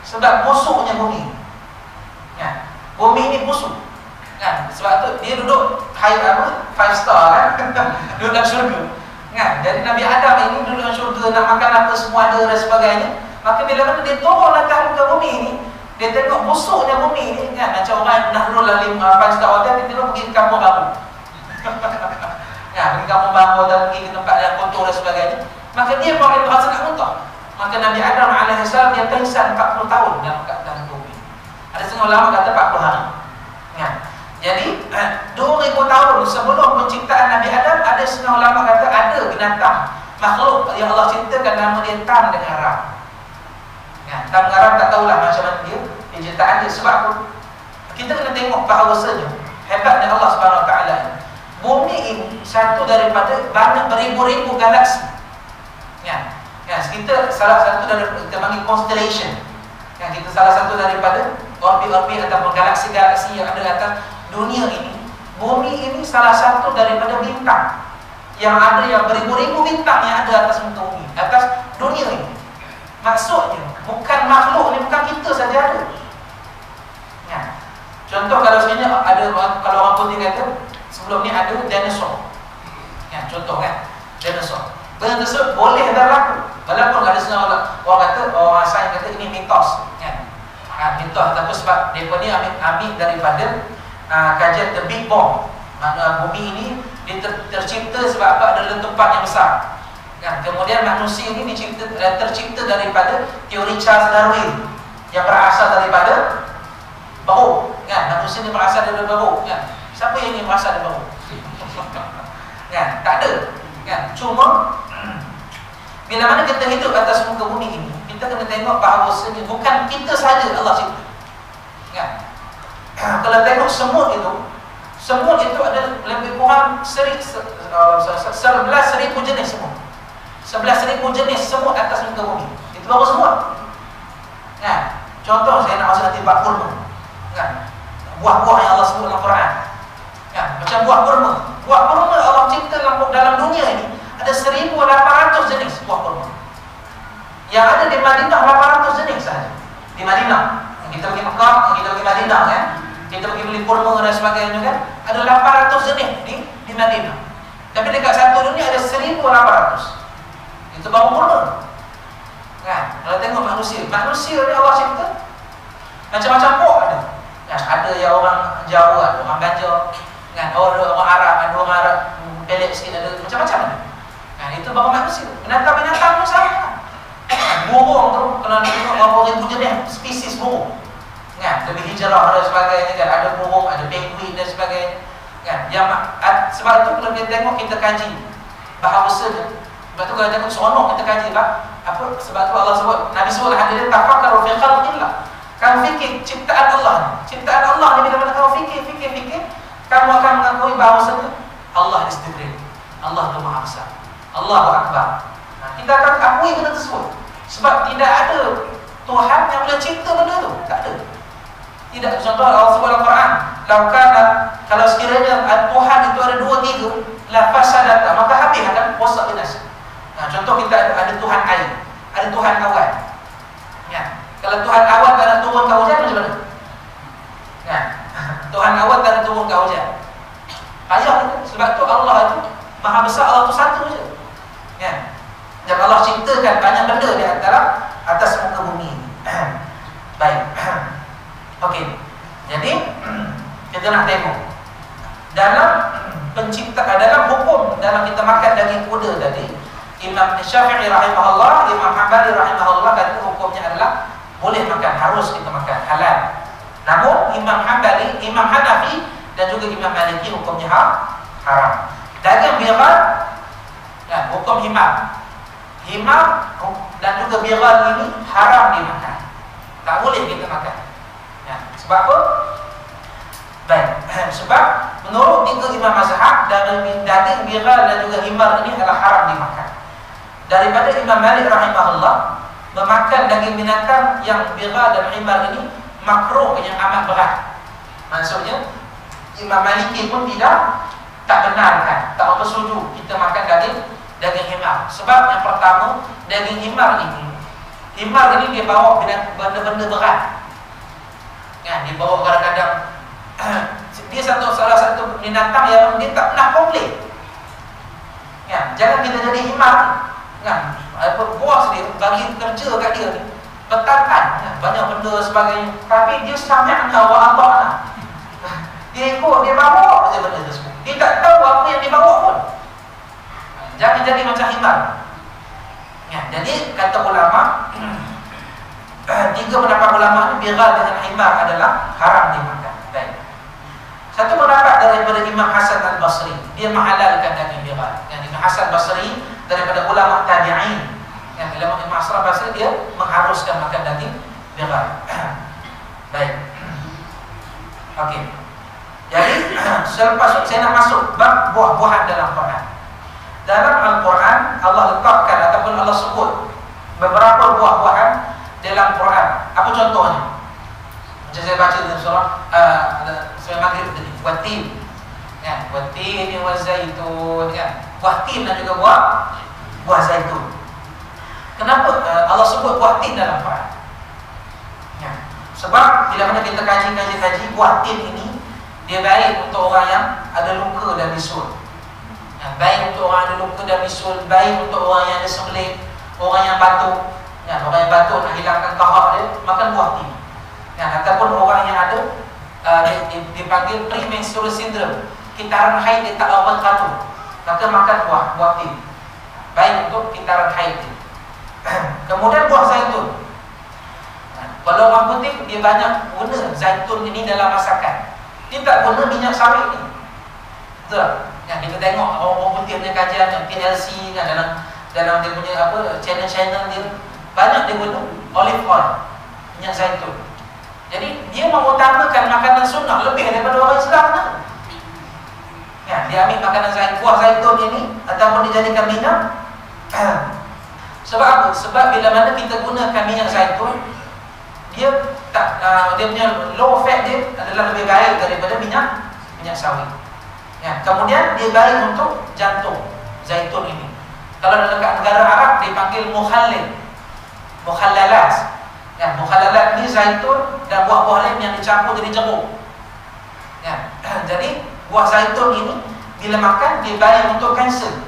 Sebab busuknya bumi. Ya, bumi ini busuk. Ya, sebab tu dia duduk high 5 star kan. Duduk dalam syurga. Ya, jadi Nabi Adam ini duduk dalam syurga, nak makan apa semua ada dan sebagainya. Maka bila mana dia turun atas muka bumi ini, dia tengok busuknya bumi ni kan, macam orang nak duduk dalam 5 star hotel, dia tengok pergi ke kampung baru. Ya, pergi kampung baru dan pergi ke tempat yang kotor dan sebagainya. Maka dia paling berasa nak muntah. Maka Nabi Adam alaihissalam dia pengsan 40 tahun dalam bumi. Ada setengah ulama kata 40 hari. Ya. Jadi 2000 tahun sebelum penciptaan Nabi Adam, ada setengah ulama kata ada binatang makhluk yang Allah ciptakan nama dia Tam dengan Ra. Ya, Tam dengan Ra tak tahulah macam mana dia penciptaan dia. Sebab apa? Kita kena tengok bahawasanya hebatnya Allah Subhanahu Wa Taala. Bumi ini satu daripada banyak beribu-ribu galaksi. Ya, kita salah satu dari kita panggil constellation. Ya, kita salah satu daripada orbit-orbit ataupun galaksi-galaksi yang ada atas dunia ini. Bumi ini salah satu daripada bintang yang ada, yang beribu-ribu bintang yang ada atas muka bumi, atas dunia ini. Maksudnya bukan makhluk ni, bukan kita saja ada. Ya. Contoh kalau sebenarnya ada, kalau orang putih kata sebelum ni ada dinosaur. Ya, contoh kan, dinosaur. Benda tersebut boleh berlaku. Walaupun ada setengah orang kata, orang sains kata ini mitos. Ya. Mitos ataupun sebab mereka ni ambil daripada kajian The Big Bang. Makna bumi ini tercipta sebab apa? Ada letupan yang besar. Kan? Kemudian manusia ini tercipta daripada teori Charles Darwin yang berasal daripada bau. Kan? Manusia ini berasal daripada bau. Kan? Siapa yang ini berasal daripada bau? Kan? Tak ada. Kan? Cuma bila mana kita hidup atas muka bumi ini, kita kena tengok bahawasanya bukan kita saja Allah cipta. Kan? Kalau tengok semut itu ada lebih kurang 11,000 jenis semut. 11,000 jenis semut atas muka bumi. Itu baru semut. Nah, contoh saya nak masuk nanti bab kurma. Kan? Buah-buah dunia ini ada 1.800 jenis buah kurma. Yang ada di Madinah 800 jenis saja. Di Madinah, kita pergi Mekah, kita pergi Madinah kan, kita pergi beli kurma dan sebagainya kan, ada 800 jenis di Madinah. Tapi dekat satu dunia ada 1.800. Itu baru kurma. Kan? Kalau tengok manusia ni Allah cipta macam-macam buah ada. Kan? Ada yang orang Jawa, ada orang Gajah, kan? Orang Arab, ada orang Arab pelik sikit, ada macam-macam ada. Kan? Itu baru manusia. Binatang-binatang pun sama. Burung tu kalau tengok berapa ribu jenis spesies burung. Kan? Lebih hijrah dan sebagainya kan. Ada burung, ada penguin dan sebagainya. Kan? Sebab itu kalau kita tengok, kita kaji bahasa dia. Sebab tu kalau tengok seronok kita kaji apa, sebab tu Allah sebut, Nabi sebut hadirin tafakkaru fi khalqillah. Kamu fikir ciptaan Allah. Ciptaan Allah ni bila mana kamu fikir, kamu akan mengakui bahawasanya Allah istiqlal. Allah tu Maha Besar. Allahu Akbar. Nah, kita akan akui benda tersebut. Sebab tidak ada Tuhan yang boleh cipta benda tu. Tak ada. Tidak. Contoh Allah sebut dalam Quran, kalau sekiranya Tuhan itu ada 2, 3, la fasadat, maka habis akan rosak binasa. Nah, contoh kita ada Tuhan air, ada Tuhan awan. Ya. Kalau Tuhan awan tak nak turun ke hujan macam mana? Ya. Tuhan awan tak nak turun ke hujan. Payah itu. Sebab tu Allah itu Maha Besar, Allah itu satu saja. Ya. Dan Allah ciptakan banyak benda di antara atas muka bumi ini. Baik. Okey. Jadi kita nak tengok dalam penciptaan, dalam hukum, dalam kita makan daging kuda tadi, Imam Syafi'i rahimahullah, Imam Hanbali rahimahullah kata hukumnya adalah boleh makan, harus kita makan, halal. Namun Imam Hanbali, Imam Hanafi dan juga Imam Maliki hukumnya haram. Daging biral dan hukum himar dan juga biral ini haram dimakan. Tak boleh kita makan. Ya, sebab apa? Baik. Sebab menurut 3 imam mazhab, daging biral dan juga himar ini adalah haram dimakan. Daripada Imam Malik rahimahullah, memakan daging binatang yang biral dan himar ini makruh yang amat berat. Maksudnya Imam Maliki pun tak benarkan, tak bersetuju kita makan daging himar. Sebab yang pertama, daging himar ini dia bawa benda-benda berat. Kan, dia bawa kadang-kadang dia salah satu binatang yang dia tak pernah komplain. Kan, jangan kita jadi himar. Kan, buah sendiri bagi kerja kat dia ni petatan, kan, banyak benda sebagainya, tapi dia sami'na wa ata'na. Dia ikut, dia bawa saja benda tersebut. Dia tak tahu apa yang dia bawa pun. Jangan jadi macam himar. Ya, jadi kata ulama, 3 pendapat ulama ni, biral dengan himar adalah haram dimakan. Baik. Satu pendapat daripada Imam Hasan al-Basri, dia menghalalkan daging biral. Yang Imam Hasan al-Basri daripada ulama tabi'in, yang ulama Imam Hasan al-Basri dia mengharuskan makan daging biral. Baik. Okey. Jadi selepas saya nak masuk bab buah-buahan dalam Quran. Dalam Al-Quran Allah letakkan ataupun Allah sebut beberapa buah-buahan dalam Quran. Apa contohnya? Macam saya baca dalam surah surah Maghrib tadi, watin. Ya, watin wa zaitun, kan. Buah tin dan juga buah zaitun. Kenapa Allah sebut buah tin dalam Quran? Ya. Sebab bila mana kita kaji buah tin ini, dia baik untuk orang yang ada luka dan bisul. Ya, baik untuk orang yang ada luka dan bisul, baik untuk orang yang ada sembelit, orang yang batuk. Ya, orang yang batuk nak hilangkan kahak dia, makan buah tin. Ya, ataupun orang yang ada dipanggil premenstrual syndrome, kitaran haid dia tak dapat teratur, maka makan buah tin. Baik untuk kitaran haid dia. Kemudian buah zaitun. Kalau orang putih, dia banyak guna zaitun ini dalam masakan. Dia tak guna minyak sawit ni. Betul? Yang kita tengok orang putih punya kajian yang TLC kan, dalam dia punya channel dia, banyak dia guna olive oil, minyak zaitun. Jadi dia mengutamakan makanan sunnah lebih daripada orang Islam kan? Ya, dia ambil makanan buah zaitun ini ataupun dijadikan minyak. Sebab apa? Sebab bila mana kita gunakan minyak zaitun, dia punya low fat dia adalah lebih baik daripada minyak sawit. Ya, kemudian dia baik untuk jantung. zaitun ini. Kalau dekat negara Arab dipanggil mukhallil, mukhallalat. Ya, mukhallalat ini zaitun dan buah-buah lain yang dicampur jadi jeruk. Ya, jadi buah zaitun ini bila makan dia baik untuk kanser.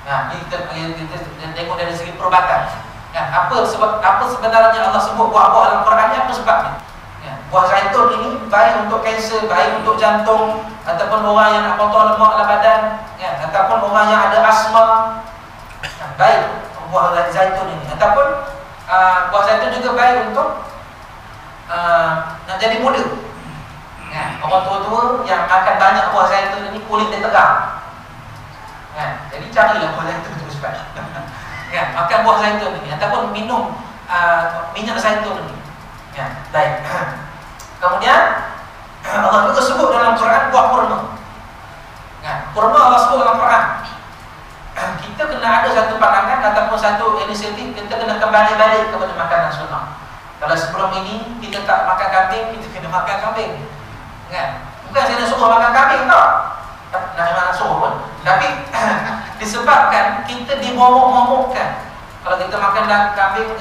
Nah, kita tengok dari segi perubatan. Ya, apa sebenarnya Allah sebut buah-buah dalam Quran ni, apa sebabnya? Ya, buah zaitun ini baik untuk kanser, baik untuk jantung, ataupun orang yang nak potong lemak dalam badan, ya, ataupun orang yang ada asma. Ya, baik buah zaitun ini. Ataupun buah zaitun juga baik untuk nak jadi muda. Ya, orang tua-tua yang makan banyak buah zaitun ini kulit dia tegang. Ya, jadi carilah buah zaitun itu sebab. Ya, makan buah zaitun ini ataupun minum minyak zaitun ini. Ya, baik. Kemudian Allah juga sebut dalam Quran buah kurma. Ya, kurma Allah sebut dalam Quran. Kita kena ada satu pandangan ataupun satu inisiatif, kita kena kembali balik kepada makanan sunnah. Kalau sebelum ini kita tak makan kambing, kita kena makan kambing. Kan? Bukan saya nak suruh makan kambing tau. Nak memang suruh pun. Tapi disebabkan kita dimomok-momokkan. Kalau kita makan kambing,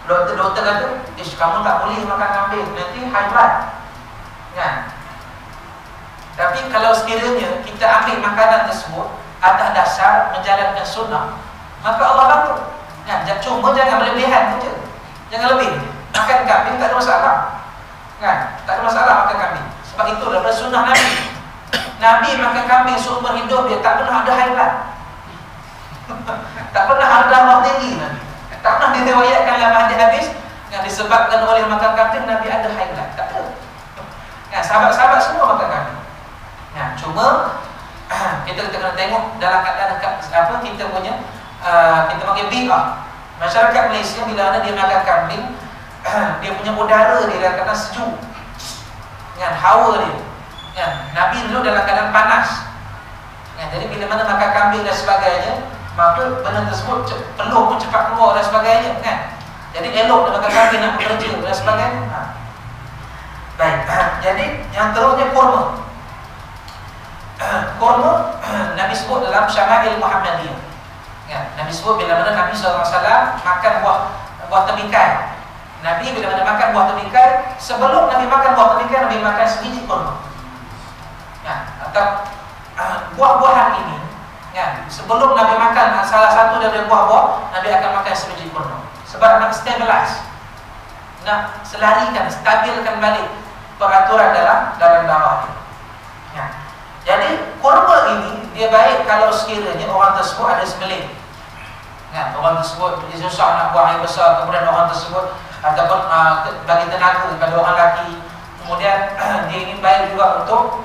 doktor kata, kamu tak boleh makan kambing, nanti high blood. Kan? Tapi kalau sekiranya kita ambil makanan tersebut atas dasar menjalankan sunnah, maka Allah bantu. Kan? Cuma jangan berlebihan saja. Jangan lebih. Makan kambing tak ada masalah. Kan? Tak ada masalah makan kambing. Sebab itu daripada sunnah Nabi. Nabi makan kambing seumur hidup dia tak pernah ada high blood. Tak pernah ada darah tinggi Nabi. Tak pernah diriwayatkan dalam hadis yang disebabkan oleh makan kambing Nabi ada high blood. Tak ada. Nah, sahabat-sahabat semua makan kambing. Nah, cuma kita kena tengok dalam keadaan apa kita punya kita panggil bi'ah. Masyarakat Malaysia bila ada dia makan kambing, dia punya udara dia kena sejuk. Dengan hawa dia. Ya, Nabi dulu dalam keadaan panas. Ya, jadi bila mana makan kambing dan sebagainya, maka benda tersebut peluh pun cepat keluar dan sebagainya, kan? Jadi elok dia makan kambing nak bekerja dan sebagainya. Baik. Jadi yang terusnya kurma. Kurma Nabi sebut dalam Syama'il Muhammadiyah. Ya, Nabi sebut bila mana Nabi SAW makan buah temikai. Nabi bila mana makan buah temikai, sebelum Nabi makan buah temikai, Nabi makan sebiji kurma. Ya, atau buah-buahan ini, ya, sebelum Nabi makan salah satu dari buah-buah, Nabi akan makan sebiji kurma. Sebab nak stabilize, nak selarikan, stabilkan balik peraturan dalam darah. Ya. Jadi kurma ini dia baik kalau sekiranya orang tersebut ada sembelih. Ya, orang tersebut dia susah nak buang air besar, kemudian orang tersebut ataupun bagi tenaga kepada orang lelaki, kemudian dia ingin baik juga untuk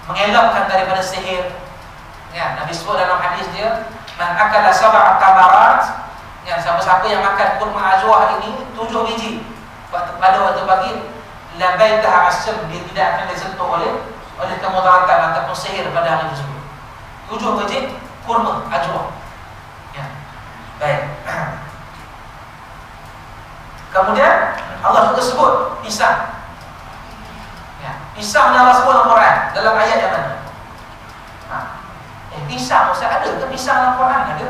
mengelakkan daripada sihir. Ya, Nabi sebut dalam hadis dia, man akala sab'a tamarat, ya, siapa-siapa yang makan kurma ajwah ini 7 biji pada waktu pagi, la baitaha asam, dia tidak akan disentuh oleh kemudaratan ataupun sihir pada hari tersebut. 7 biji kurma ajwah. Ya. Baik. Kemudian Allah juga sebut pisang. Pisang Allah sebut dalam Quran dalam ayat yang mana? Pisang Ustaz ada ke pisang dalam Quran? Ada.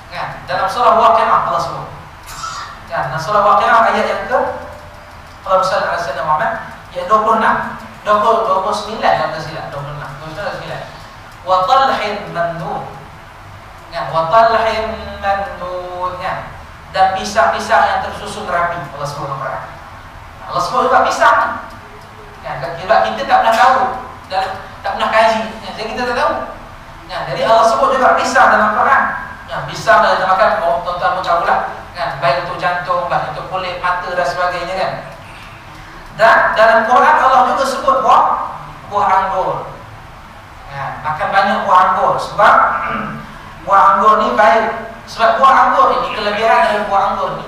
Ya, dalam surah Waqiah Allah sebut. Ya, dalam surah Waqiah ayat yang ke Allah sallallahu alaihi wasallam ayat 26, 29 kalau tak silap, 29. Wa talhin mandud. Ya, wa talhin mandud. Ya. Dan pisang-pisang yang tersusun rapi Allah sebut dalam Quran. Allah sebut juga pisang. Ya, kita tak pernah tahu dan tak pernah kaji, ya, jadi kita tak tahu. Ya, jadi Allah sebut juga pisang dalam Quran. Ya, pisang dalam makan, tuan-tuan macam pula, kan? Baik untuk jantung, baik untuk kulit, mata dan sebagainya, kan? Dan dalam Quran Allah juga sebut buah anggur. Ya, makan banyak buah anggur sebab buah anggur ni baik. Sebab buah anggur ini, kelebihan dari buah anggur ni,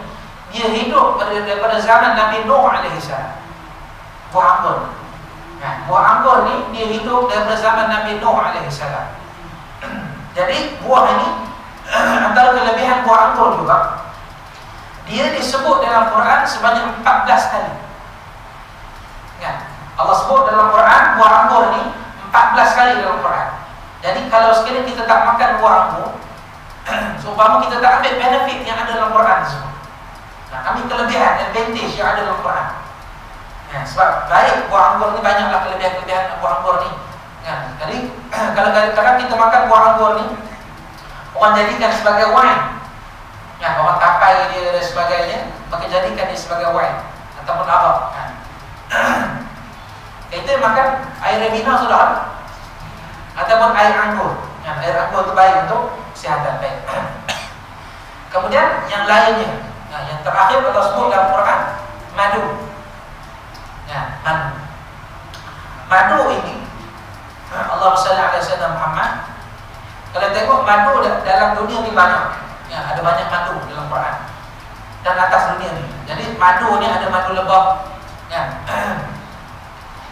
dia hidup daripada zaman Nabi Nuh alaihissalam. Buah anggur. Nah, buah anggur ni dia hidup daripada zaman Nabi Nuh alaihissalam. Jadi buah ini antara kelebihan buah anggur juga, dia disebut dalam Quran sebanyak 14 kali. Ya, Allah sebut dalam Quran buah anggur ni 14 kali dalam Quran. Jadi kalau sekiranya kita tak makan buah anggur, seumpama kita tak ambil benefit yang ada dalam Quran semua. Nah, ambil kelebihan, advantage yang ada dalam Quran. Sebab baik buah anggur ni, banyaklah kelebihan-kelebihan buah anggur ni. Jadi kalau kadang-kadang kita makan buah anggur ni, orang jadikan sebagai wine. Orang tapai dia dan sebagainya, maka jadikan dia sebagai wine ataupun arak. Kita makan air Ribena sudah, ataupun air anggur. Air anggur itu baik untuk kesihatan, baik. Kemudian yang lainnya, yang terakhir Allah sebut dalam Quran, madu. Madu ini, Allah sallallahu alaihi wasallam Muhammad. Kalau tengok madu dalam dunia ni banyak. Ada banyak madu dalam Quran dan atas dunia ni. Jadi madu ni ada madu lebah.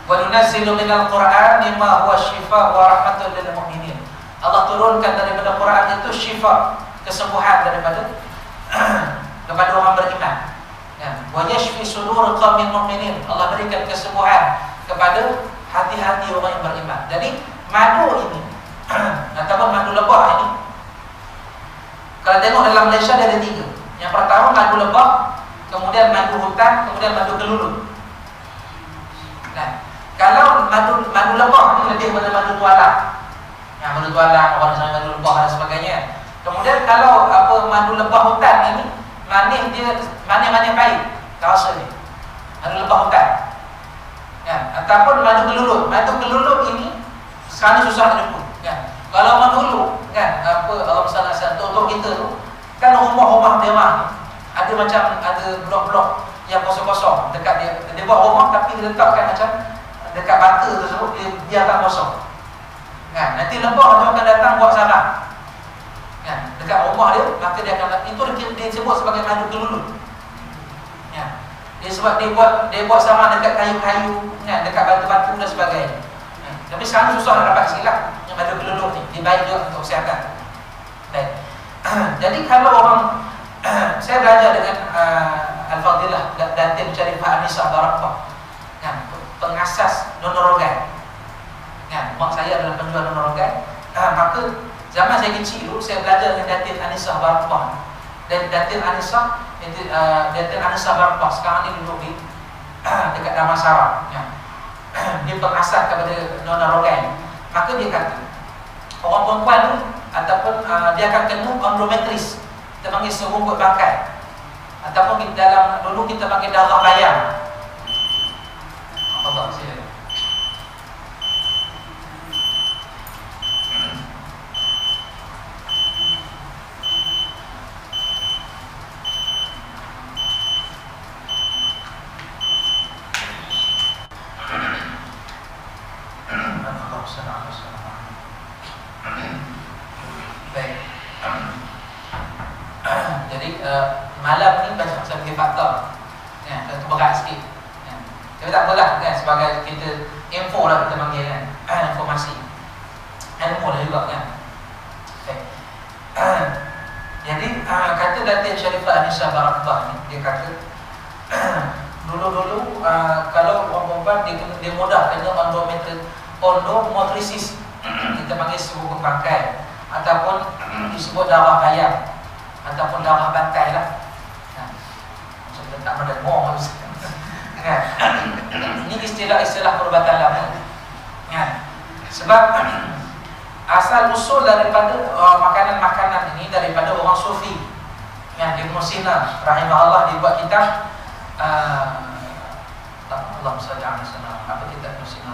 Wa nunazzilu minal Qur'ani ma huwa shifaa wa rahmatun lil mu'minin. Allah turunkan daripada Quran itu syifa, kesembuhan daripada kepada orang beriman. Wa yashfi sudur qaumin mu'minin. Allah berikan kesembuhan kepada hati-hati orang yang beriman. Jadi madu ini ataupun madu lebah ini, kalau tengok dalam Malaysia ada tiga. Yang pertama madu lebah, kemudian madu hutan, kemudian madu kelulu. Kalau madu lebah ini lebih pada madu tualang. Madu tualang, orang sana madu lebah dan sebagainya. Kemudian kalau madu lebah hutan ini, manis dia, manis pahit. Rasa ni. Madu lebah hutan. Ataupun madu kelulu. Madu kelulu ini sekarang susah dijumpa. Kalau madu kelulu, Allah misalnya untuk kita tu, kan rumah-rumah mewah ada macam ada blok-blok yang kosong-kosong dekat dia buat rumah tapi dia letakkan macam dekat bata tersebut, dia akan kosong. Nanti lebah dia akan datang buat sarang dekat rumah dia, maka dia akan, itu dia sebut sebagai madu kelulu. Dia sebab dia buat sarang dekat kayu-kayu, dekat batu-batu dan sebagainya. Tapi sekarang susah nak dapat sikit lah yang madu kelulu ni. Dia baik juga untuk kesihatan. Baik. Jadi kalau orang saya belajar dengan Al-Fadilah Datin Syarifah Anisa Barakah, pengasas Nonorogai. Mak saya adalah penjual Nonorogai. Maka zaman saya kecil dulu saya belajar dengan Datin Anisa Barakah. Dan Datin Anisa Barakah sekarang ni duduk di dekat Damansara. Dia pengasas kepada Nonorogai. Maka dia kata orang perempuan ni ataupun dia akan kena endometris, kita panggil serumput bangkai, ataupun dalam dulu kita panggil darah bayam. Allah sila. Malam ni banyak sebagai faktor, itu berat sikit. Tapi tak apalah, sebagai kita info lah kita panggil informasi, ilmu lah juga Jadi kata Datin Syarifah Anisa Barakah ni, dia kata dulu-dulu kalau orang perempuan dia mudah kena endometriosis, kita panggil sebuah bangkai, ataupun disebut darah bayam, ataupun darah bantai lah. Macam kita tak mendengar ini istilah-istilah perubatan lama. Sebab asal usul daripada makanan-makanan ini daripada orang Sufi. Ibn Sina rahimahullah dibuat kitab Allahumma salli ala sayyidina, apa kitab Ibn Sina?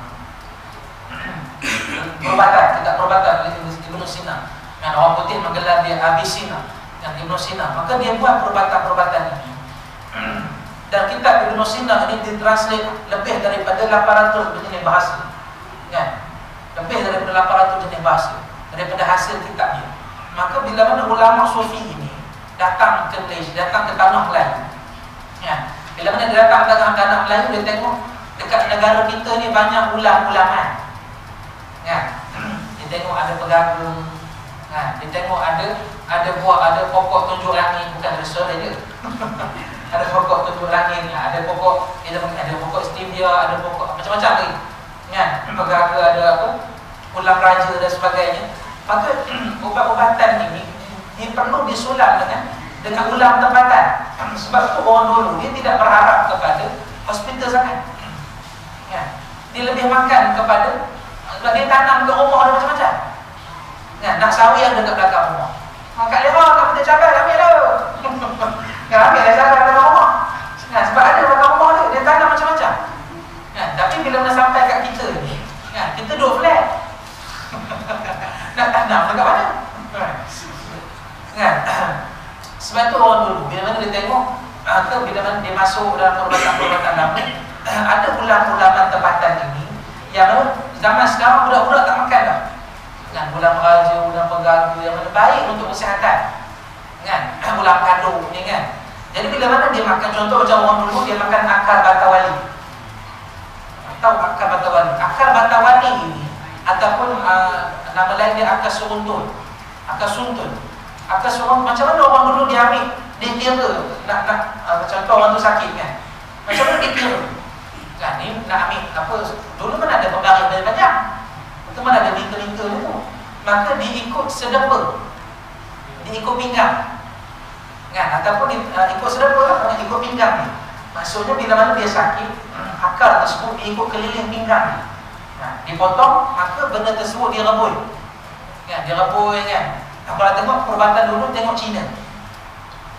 Kitab perubatan Ibn Sina. Orang putih menggelar dia Abisina, Ibn Sina. Maka dia buat perubatan-perubatan ini. Dan kitab Ibn Sina ini ditranslate lebih daripada 800 jenis bahasa. Lebih daripada 800 jenis bahasa daripada hasil kitab dia. Maka bila mana ulama Sufi ini datang ke Malaysia, datang ke tanah Melayu, bila mana dia datang ke tanah Melayu, dia tengok dekat negara kita ni banyak ulam-ulaman. Dia tengok ada pegagung, dia tengok ada buah, ada pokok tunjuk langit, bukan restoran je. Ada pokok tunjuk langit, ada pokok stevia, ada pokok macam-macam lagi. Pegaga ada apa? ulam raja dan sebagainya, maka ubat-ubatan ini dia perlu disulam dengan ulam tempatan. Sebab tu orang dulu dia tidak berharap kepada hospital sangat. Ya. Dia lebih makan kepada, sebab dia tanam ke rumah ada macam-macam. Ya, nak sawi ada dekat belakang rumah. Kat lewat kat petik cabai ambil dah. Kan ambil dah cabai belakang rumah. Ya, sebab ada belakang rumah dia tanam macam-macam. Ya, tapi bila mana sampai kat kita ni, ya, kita duduk flat. Nak tanam dekat mana? Kan? Sebab tu orang dulu bila mana dia tengok atau bila mana dia masuk dalam perubatan-perubatan lama, ada ulam-ulaman tempatan ini yang zaman sekarang budak-budak tak makan dah. Kan, ulam raja, ulam pegagu yang mana baik untuk kesihatan. Kan? Ulam kaduk ni kan. Jadi bila mana dia makan, contoh macam orang dulu dia makan akar batawali. Tahu akar batawali? Akar batawali ini ataupun nama lain dia akar suruntun. Akar suntun. Akar suruntun macam mana orang dulu dia ambil, dia kira nak contoh orang tu sakit kan. Macam mana dia kira? Kan ni nak ambil apa? Dulu mana ada pembaring banyak. Itu mana ada liter-liter tu. Maka diikut sedepa. Diikut pinggang. Kan? Ataupun ikut sedepa lah, ikut pinggang ni. Maksudnya bila mana dia sakit, akar tersebut diikut keliling pinggang ni. Nah, dipotong, maka benda tersebut direbui. Kan? Direbui kan. Kalau tengok perubatan dulu, tengok Cina.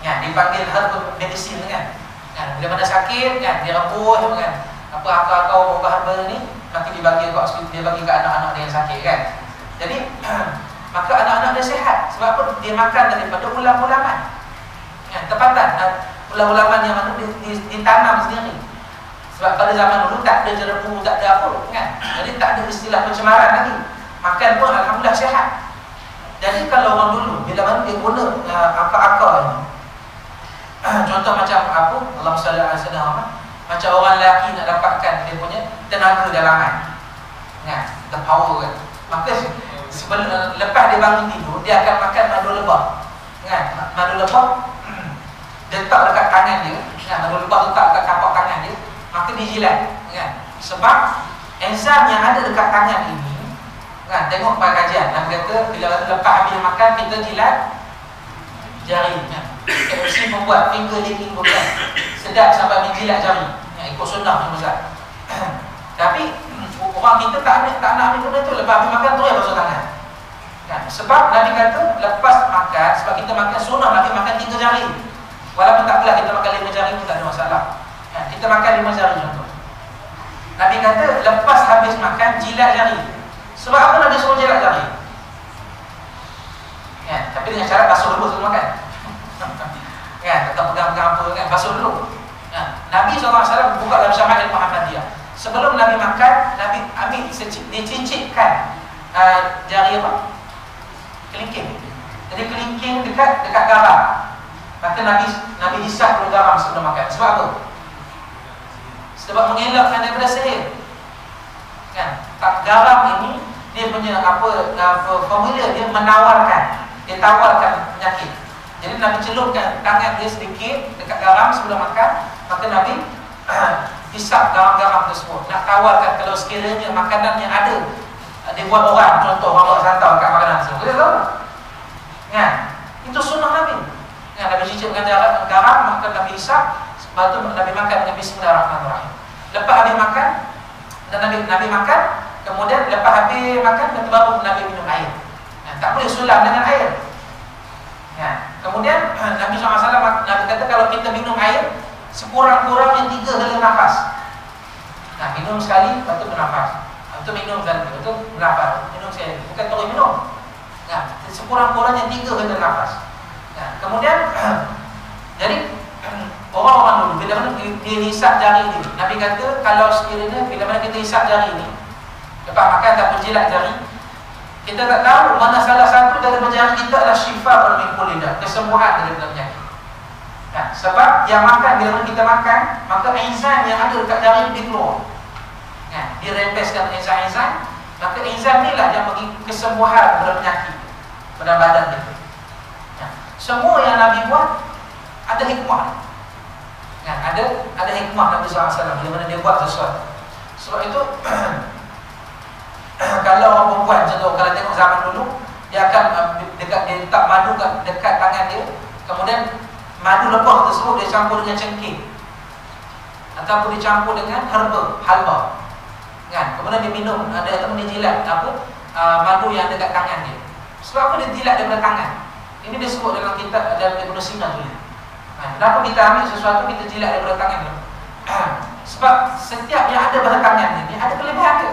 Kan? Dipanggil herbal medicine kan. Kan? Bila mana sakit, kan? Direbui kan. Apa akar-akar ubat herbal ni, maka dibagi ke hospital, dia bagi ke anak-anak dia yang sakit kan. Jadi maka anak-anak dia sihat. Sebab apa? Dia makan daripada ulam-ulaman. Ya, tempatan ulam-ulaman yang mana ditanam sendiri. Sebab pada zaman dulu tak ada jerebu, tak ada apa kan. Jadi tak ada istilah pencemaran lagi. Makan pun alhamdulillah sihat. Jadi kalau orang dulu bila mana dia guna akar-akar ni, contoh macam apa? Allahumma salli ala sayyidina, macam orang lelaki nak dapatkan dia punya tenaga dalaman. Kan? The power kan. Maka sebelum lepas dia bangun tidur, dia akan makan madu lebah. Kan? Madu lebah dia letak dekat tangan dia. Kan? Madu lebah letak dekat tapak tangan dia, maka dijilat. Kan? Sebab enzim yang ada dekat tangan ini, kan? Tengok pada kajian, Nabi kata bila lepas habis makan kita jilat jari. Kan? KFC membuat finger licking program. Sedap sampai menjilat jari. Yang ikut sunnah ni besar. Tapi orang kita tak nak ambil benda tu. Lepas habis makan tu ya basuh tangan. Kan? Sebab Nabi kata lepas makan, sebab kita makan sunnah, Nabi makan 3 jari. Walaupun tak apalah kita makan 5 jari pun tak ada masalah. Kan? Kita makan 5 jari contoh. Nabi kata lepas habis makan jilat jari. Sebab apa Nabi suruh jilat jari? Kan? Tapi dengan syarat basuh dulu sebelum makan. Kan? Tak pegang-pegang apa kan? Basuh dulu. Kan? Nabi SAW buka dalam Syama'il Muhammadiyah. Sebelum Nabi makan, Nabi ambil dia cincitkan jari apa? Kelingking. Jadi kelingking dekat garam. Maka Nabi hisap dulu garam sebelum makan. Sebab apa? Sebab mengelakkan daripada sihir. Kan? Garam ini dia punya formula dia menawarkan, dia tawarkan penyakit. Jadi Nabi celupkan tangan dia sedikit dekat garam sebelum makan, maka Nabi hisap garam-garam tersebut. Nak tawarkan kalau sekiranya makanan yang ada dia buat orang, contoh orang buat santau kat makanan tersebut. Kita tahu. Kan? Itu sunnah Nabi. Kan? Nabi cicipkan garam, maka Nabi hisap, lepas tu Nabi makan dengan bismillahirrahmanirrahim. Lepas habis makan, dan Nabi makan, kemudian lepas habis makan, baru Nabi minum air. Tak boleh sulam dengan air. Ya. Kemudian Nabi SAW Nabi kata kalau kita minum air sekurang-kurangnya 3 hela nafas. Nah, minum sekali, lepas tu bernafas. Lepas tu minum sekali, lepas tu bernafas. Minum sekali, bukan terus minum. Nah, sekurang-kurangnya 3 hela nafas. Nah, kemudian jadi orang-orang dulu bila mana dia hisap jari dia, Nabi kata kalau sekiranya bila mana kita hisap jari ni, lepas makan tak penjilat jari, kita tak tahu mana salah satu daripada jari kita adalah syifa min kulli da, kesembuhan daripada penyakit. Nah, sebab yang makan bila kita makan, maka enzim yang ada dekat jari dia keluar. Nah, dirempeskan enzim, maka enzim inilah yang bagi kesembuhan daripada penyakit pada badan kita. Nah, semua yang Nabi buat ada hikmah. Nah, ada hikmah Nabi SAW bila mana dia buat sesuatu. Sebab itu kalau orang perempuan contoh, kalau tengok zaman dulu dia akan dia letak madu dekat tangan dia, kemudian madu lebah tersebut dia campur dengan cengkeh ataupun dicampur dengan herba, halwa kan, kemudian dia minum, ataupun dia jilat madu yang dekat tangan dia. Sebab apa dia jilat daripada tangan? Ini disebut dalam kitab dalam Ibnu Sina tu. Kenapa kita ambil sesuatu kita jilat daripada tangan dia? Sebab setiap yang ada pada tangan ini ada kelebihan dia.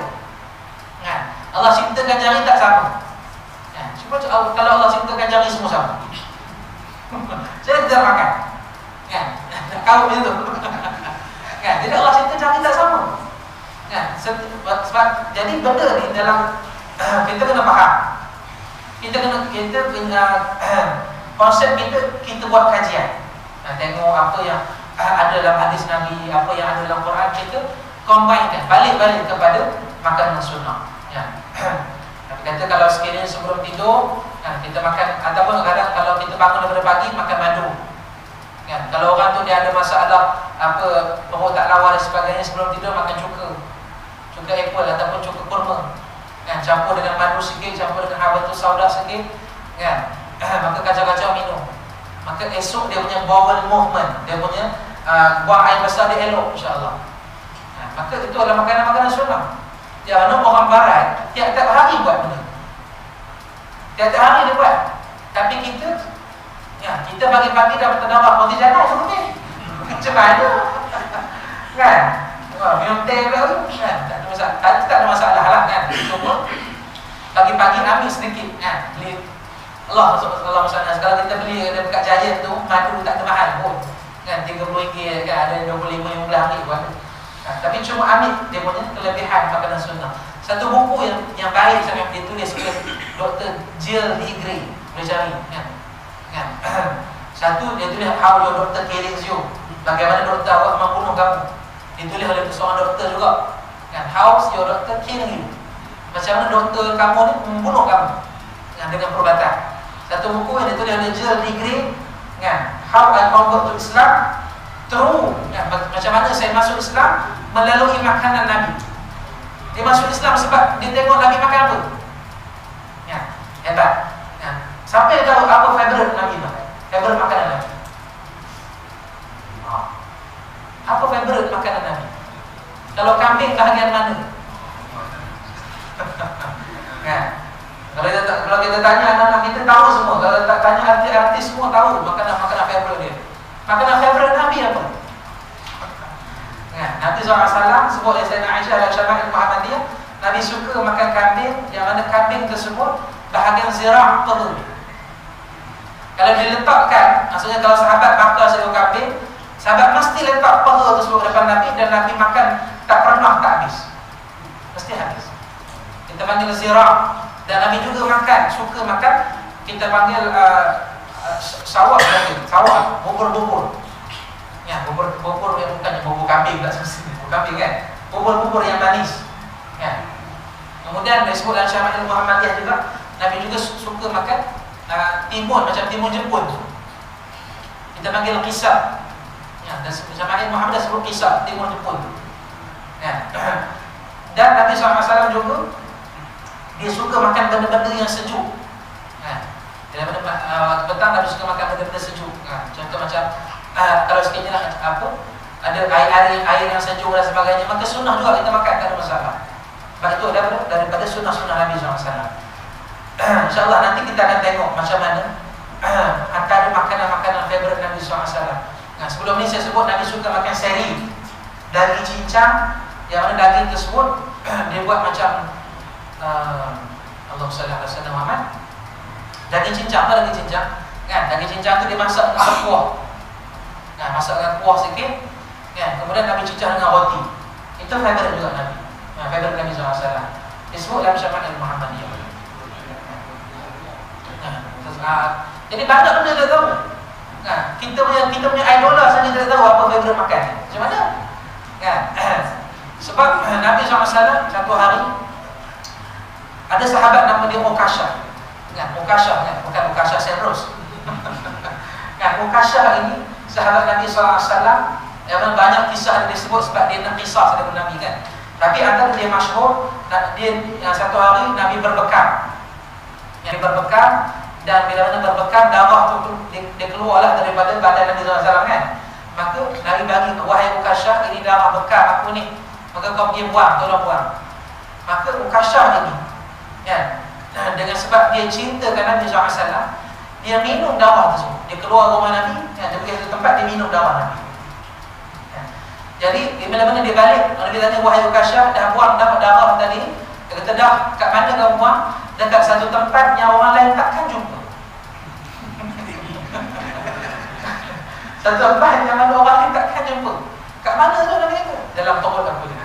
Allah ciptakan jari tak sama. Cuba kalau Allah ciptakan jari semua sama, jadi kita makan. Kau macam tu. Jadi Allah cipta jari tak sama. Sebab jadi benda ni dalam kita kena faham. Kita konsep kita buat kajian. Tengok apa yang ada dalam hadis Nabi, apa yang ada dalam Quran, kita combine balik kepada makanan sunnah. Nabi kata kalau sekiranya sebelum tidur kita makan, ataupun kadang kalau kita bangun daripada pagi makan madu. Kalau orang tu dia ada masalah perut tak lawa dan sebagainya, sebelum tidur makan cuka apple ataupun cuka kurma. Campur dengan madu sikit, campur dengan habatus sauda sikit, maka kacau-kacau minum. Maka esok dia punya bowel movement, dia punya buang air besar dia elok, insya-Allah. Maka itu adalah makanan-makanan sunnah. Jangan orang barat tiap-tiap hari buat benda. Tiap-tiap hari dia buat. Tapi kita pagi-pagi dah bertadawah roti jangan tu ni. Macam mana? Kan? Minum teh pula tu kan? Tak ada masalah. Tak ada masalah lah kan. Cuma pagi-pagi ambil sedikit kan. Beli Allah SWT. Kalau kita beli dekat Giant tu, madu tak ada mahal pun kan, RM30 kan, ada RM25-50 pun. Tapi cuma ambil dia punya kelebihan makanan sunnah. Satu buku yang baik sangat ditulis oleh Dr. Jill Degree, boleh cari kan. Satu dia tulis How Your Doctor Kills You, bagaimana doktor awak membunuh kamu. Ditulis oleh seorang doktor juga kan, How Your Doctor Kills You, macam mana doktor kamu ni membunuh kamu dengan perubatan. Satu buku yang ditulis oleh Jill Degree kan, How I Convert to Islam Through macam mana saya masuk Islam melalui makanan Nabi. Dia masuk Islam sebab dia tengok Nabi makan apa. Hebat. Siapa yang tahu apa favorite Nabi makan? Favorite makanan Nabi? Apa favorite makanan Nabi? Kalau kambing bahagian mana? Kalau kita tanya anak-anak kita tahu semua. Kalau tak tanya artis-artis semua tahu makanan favorite dia. Makanan favorite Nabi apa? Nabi SAW sebut oleh Sayyidina Aisyah dan Syama'il Muhammadiyah, Nabi suka makan kambing yang mana kambing tersebut bahagian zirah perut. Kalau diletakkan, maksudnya kalau sahabat bakar seekor kambing, sahabat mesti letak perut tersebut depan Nabi, dan Nabi makan tak pernah tak habis, mesti habis. Kita panggil zirah. Dan Nabi juga makan, suka makan, kita panggil sawak, bubur-bubur. Bubur yang bukan bubur kambing pula semestinya. Bubur kambing kan, bubur-bubur yang manis kan. Kemudian disebut dalam Syama'il Muhammadiyah juga, Nabi juga suka makan timun, macam timun Jepun. Kita panggil kisar. Dan Syama'il Muhammadiyah sebut kisar, timun Jepun. Dan Nabi SAW juga dia suka makan benda-benda yang sejuk. Waktu petang Nabi suka makan benda-benda sejuk. Contoh macam kalau sekiranya ada air yang sejuk dan sebagainya, maka sunnah juga kita makan, tak ada masalah. Sebab itu daripada sunnah-sunnah Nabi SAW. InsyaAllah nanti kita akan tengok macam mana antara makanan-makanan favourite Nabi SAW. Sebelum ni saya sebut Nabi suka makan seri, daging cincang, yang mana daging tersebut dia buat macam Allahumma salli ala sayyidina Muhammad. Daging cincang, apa daging cincang? Daging cincang tu dia masak dengan kuah. Masak dengan kuah sikit, kemudian Nabi cicah dengan roti. Itu favorite juga Nabi. Favorite Nabi SAW. Disebut dalam Syama'il Muhammadiyah. Jadi banyak benda dia tahu. Kita punya idola saja dia tahu apa favorite makan. Macam mana? Sebab Nabi SAW satu hari ada sahabat nama dia Ukashah. Ukashah bukan Ukashah Senros. Ukashah ini sahabat Nabi SAW yang banyak kisah yang disebut sebab dia nak kisah dengan Nabi kan. Tapi antara dia masyhur, dia satu hari Nabi berbekam. Yang berbekam, dan bila mana berbekam, darah tu dia keluarlah daripada badan Nabi SAW kan. Maka Nabi bagi, wahai Ukasyah, ini darah bekam aku ni, maka kau pergi buang, tolong buang. Maka Ukasyah ini kan, dengan sebab dia cintakan Nabi SAW, dia minum darah tersebut. Dia keluar rumah Nabi, kan, dia pergi ke tempat, dia minum darah Nabi. Jadi bila mana dia balik, Nabi tanya, wahai Ukasyah, dah buang darah tadi? Dia kata, dah. Kat mana kau buang? Dekat satu tempat yang orang lain takkan jumpa. Satu tempat yang mana orang lain takkan jumpa. Kat mana tu Nabi kata? Dalam perut aku ni.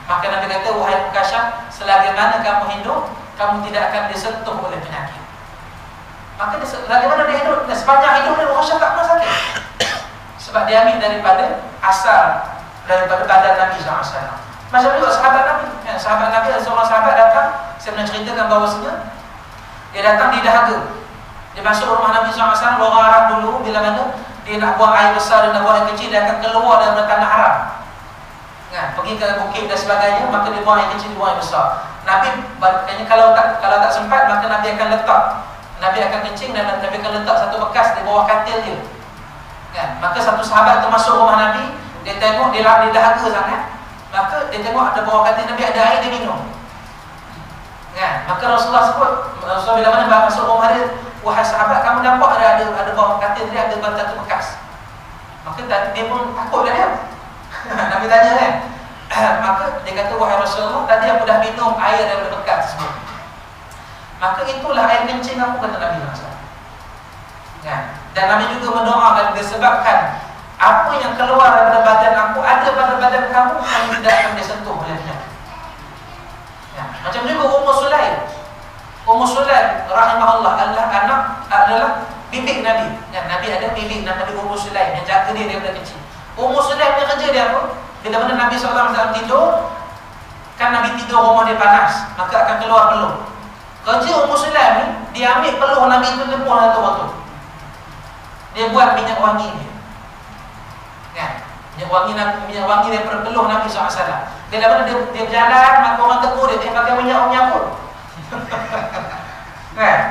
Maka Nabi kata, wahai Ukasyah, selagi mana kamu hidup, kamu tidak akan disentuh oleh penyakit. Maka selagi mana dia hidup, sepanjang hidup dia, Ukasyah tak pernah sakit. Sebab dia ambil daripada asal, daripada badan Nabi SAW. Macam juga sahabat Nabi. Sahabat Nabi, ada seorang sahabat datang, saya pernah ceritakan bahawasanya dia datang di dahaga. Dia masuk rumah Nabi SAW. Orang Arab dulu, bila mana dia nak buang air besar dan nak buang air kecil, dia akan keluar daripada tanah Arab, pergi ke bukit dan sebagainya. Maka dia buang air kecil, dia buang air besar. Nabi, kalau tak sempat, maka Nabi akan letak, Nabi akan kencing dan Nabi akan letak satu bekas di bawah katil dia. Maka satu sahabat tu masuk rumah Nabi, dia tengok dia dahaga sangat. Maka dia tengok ada bawah katil Nabi ada air, dia minum. Maka Rasulullah sebut, Rasulullah bila mana masuk rumah dia, wahai sahabat, kamu nampak ada bawah katil dia ada satu bekas. Maka dia pun takut dia. Nabi tanya kan. Maka dia kata, wahai Rasulullah, tadi aku dah minum air daripada bekas tersebut. Maka itulah air kencing aku, kata Nabi SAW. Dan Nabi juga mendoakan, disebabkan apa yang keluar daripada badan aku ada pada badan kamu, kamu tidak akan disentuh oleh penyakit. Macam juga Ummu Sulaim. Ummu Sulaim rahimahullah adalah bibik Nabi. Nabi ada bibik nama dia Ummu Sulaim yang jaga dia daripada kecil. Ummu Sulaim dia kerja dia apa? Bila mana Nabi SAW tidur, kan Nabi tidur rumah dia panas, maka akan keluar peluh. Kerja Ummu Sulaim ni, dia ambil peluh Nabi itu, dia buang satu botol. Dia buat minyak wangi ni. Minyak wangi daripada peluh Nabi SAW. Bila mana dia berjalan, maka orang tegur dia pakai minyak wangi apa?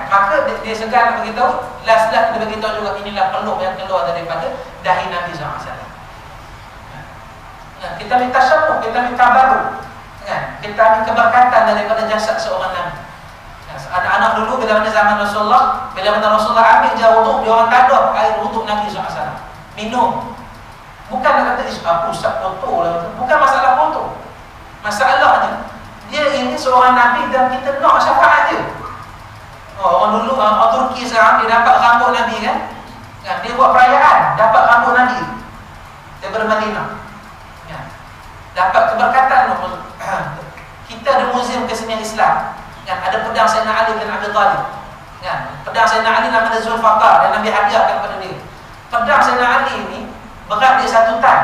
Maka dia segan nak beritahu, last dia beritahu juga, inilah peluh yang keluar daripada dahi Nabi SAW. Kita minta syukur, kita minta baru, kita ambil keberkatan daripada jasad seorang Nabi. Anak-anak dulu bila mana zaman Rasulullah, bila mana Rasulullah ambil dia wuduk, dia orang tadah air wuduk Nabi SAW, minum. Bukan nak kata aku ustaz foto lah, bukan masalah foto. Masalahnya dia ini seorang Nabi dan kita nak syafaat dia. Orang dulu, orang Turki sekarang, dia dapat rambut Nabi kan, dia buat perayaan dapat rambut Nabi daripada Madinah. Dapat keberkatan. Kita ada muzium kesenian Islam, ada pedang Sayyidina Ali bin Abi Talib. Pedang Sayyidina Ali nama dia Zulfaqar, dan Nabi hadiahkan kepada dia. Pedang Sayyidina Ali ini berat dia 1 tan.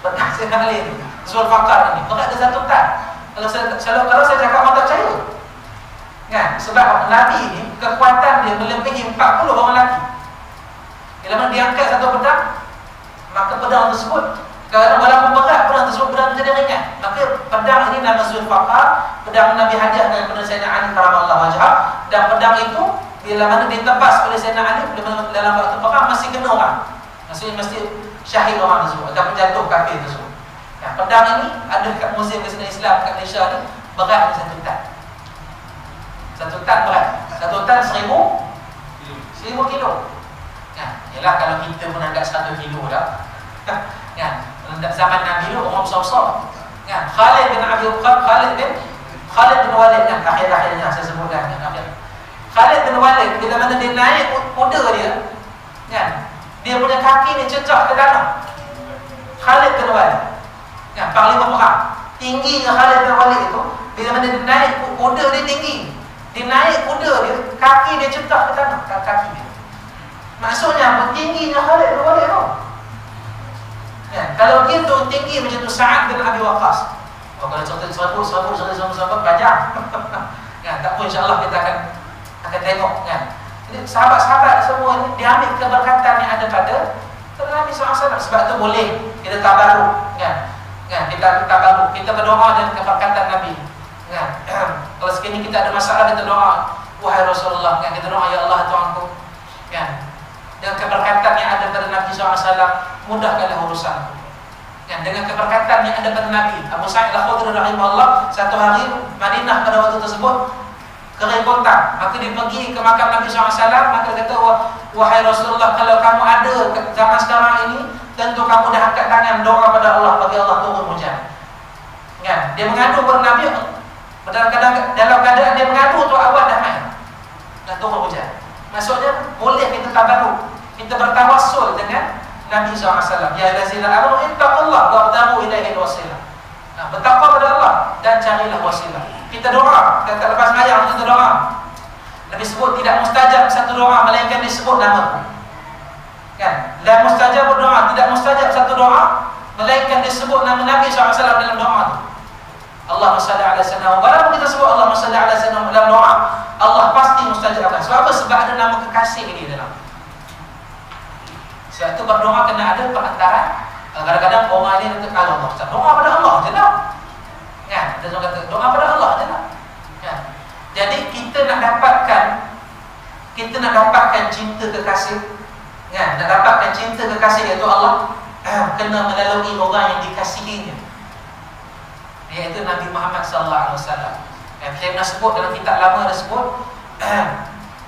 Pedang Sayyidina Ali ini, Zulfaqar ini, berat dia 1 tan. Kalau saya cakap, orang tak percaya. Sebab Nabi ini kekuatan dia melebihi 40 orang lelaki. Bila mana dia angkat satu pedang, maka pedang tersebut, walaupun berat, pedang tersebut menjadi ringan. Maka pedang ini nama Zulfaqar, pedang Nabi hadiah daripada Sayyidina Ali karamallahu wajhah. Dan pedang itu bila mana ditebas oleh Sayyidina Ali, bila mana dalam waktu perang masih kena orang, maksudnya mesti syahid orang tersebut atau menjatuh kafir tersebut. Pedang ini ada kat Muzium Kesenian Islam kat Malaysia ni, berat 1 tan. 1 tan berat. 1 tan 1000 kilo. Yalah, kalau kita pun agak 1 kilo dah. Zaman Nabi dulu orang besar-besar. Khalid bin Walid akhir-akhirnya saya sebutkan Khalid bin Walid bila mana dia naik kuda dia, dia punya kaki ni cecah ke dalam. Khalid bin Walid, panglima perang. Tingginya Khalid bin Walid itu, bila mana dia naik kuda dia tinggi. Dia naik kuda dia, kaki dia cecah ke tanah, kaki dia. Maksudnya apa? Tingginya Khalid bin Walid tu. Kalau dia tu tinggi macam tu Sa'ad bin Abi Waqqas. Kalau sahabat belajar. Tak apa, insya-Allah kita akan tengok Jadi sahabat-sahabat semua ni dia ambil keberkatan yang ada pada Nabi SAW. Sebab tu boleh kita tabaruk, kan? Kita tabaruk, kita berdoa dengan keberkatan Nabi. Kan? Kalau sekini kita ada masalah, kita doa, wahai Rasulullah, kan? Kita doa, ya Allah Tuhanku, kan? Dengan keberkatan yang ada pada Nabi SAW, mudahkanlah urusanku. Kan? Dengan keberkatan yang ada pada Nabi. Abu Sa'id Al-Khudri rahimahullah, satu hari Madinah pada waktu tersebut kering kontak, maka dia pergi ke makam Nabi SAW, maka dia kata, wahai Rasulullah, kalau kamu ada zaman sekarang ini, tentu kamu dah angkat tangan doa pada Allah bagi Allah turun hujan. Kan? Dia mengadu kepada Nabi, dalam keadaan dia mengadu untuk awal dah main, dah turun hujan. Maksudnya boleh kita tabaruk, kita bertawassul dengan Nabi SAW. Ya allazina amanu ittaqullah wabtaghu ilaihi wasilah. Bertakwa pada Allah dan carilah wasilah. Kita doa, kita lepas mayang kita doa. Nabi sebut tidak mustajab satu doa melainkan disebut nama. Kan? La mustajab doa, tidak mustajab satu doa melainkan disebut nama Nabi SAW dalam doa itu. Allahumma shalli ala sayyidina. Walaupun kita sebut Allahumma shalli ala sayyidina dalam doa, Allah pasti mustajabkan. Sebab apa? Sebab ada nama kekasih di dalam. Sebab itu berdoa kena ada perantara. Kadang-kadang orang ini kata kalau Allah, doa pada Allah je lah. Kan? Ada orang kata doa pada Allah je lah. Kan? Jadi kita nak dapatkan cinta kekasih. Kan? Nak dapatkan cinta kekasih iaitu Allah, kena melalui orang yang dikasihinya, iaitu Nabi Muhammad sallallahu alaihi wasallam. Saya pernah sebut dalam kitab lama ada sebut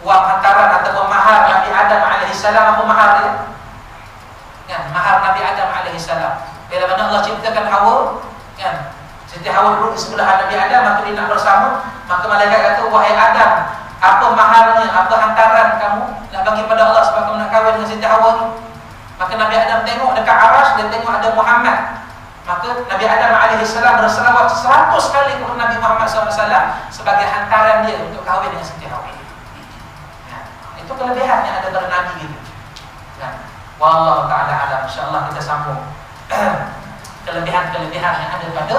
wang hantaran ataupun mahar Nabi Adam alaihi salam. Apa mahar dia? Kan, mahar Nabi Adam alaihi salam. Bila mana Allah ciptakan Hawa, kan? Siti Hawa duduk di sebelah Nabi Adam, maka dia nak bersama, maka malaikat kata, wahai Adam, apa maharnya, apa hantaran kamu nak bagi pada Allah sebab kamu nak kahwin dengan Siti Hawa ni? Maka Nabi Adam tengok dekat Arash, dia tengok ada Muhammad. Maka Nabi Adam alaihi salam berselawat 100 kali kepada Nabi Muhammad SAW sebagai hantaran dia untuk kahwin dengan Siti Hawa. Nah, itu kelebihan yang ada pada Nabi gitu. Nah, wallahu ta'ala alam. InsyaAllah kita sambung kelebihan-kelebihan yang ada pada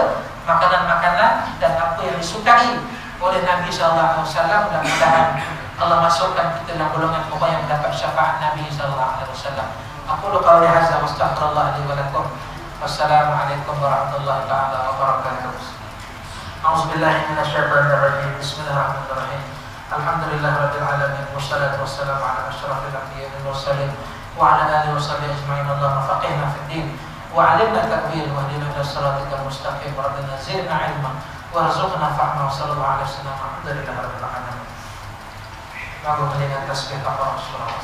makanan-makanan dan apa yang disukai oleh Nabi SAW. Mudah-mudahan Allah masukkan kita dalam golongan orang yang mendapat syafaat Nabi SAW. Aku qawli hadza wa astaghfirullah li wa lakum. Wassalamualaikum warahmatullahi taala wabarakatuh. A'udzubillahi minasyaitonir rajim. Bismillahirrahmanirrahim. Alhamdulillahirabbil alamin wassalatu wassalamu ala asyrafil anbiya'i wal mursalin wa ala alihi washabihi ajma'in. Allahumma faqihna fid din wa 'allimna ta'wil wa hdina ila siratal mustaqim wa rabbana zidna 'ilman warzuqna fahma. Sallallahu alaihi wasallam. Alhamdulillahirabbil alamin. Lagu mendengar tasbih Allah Rasulullah.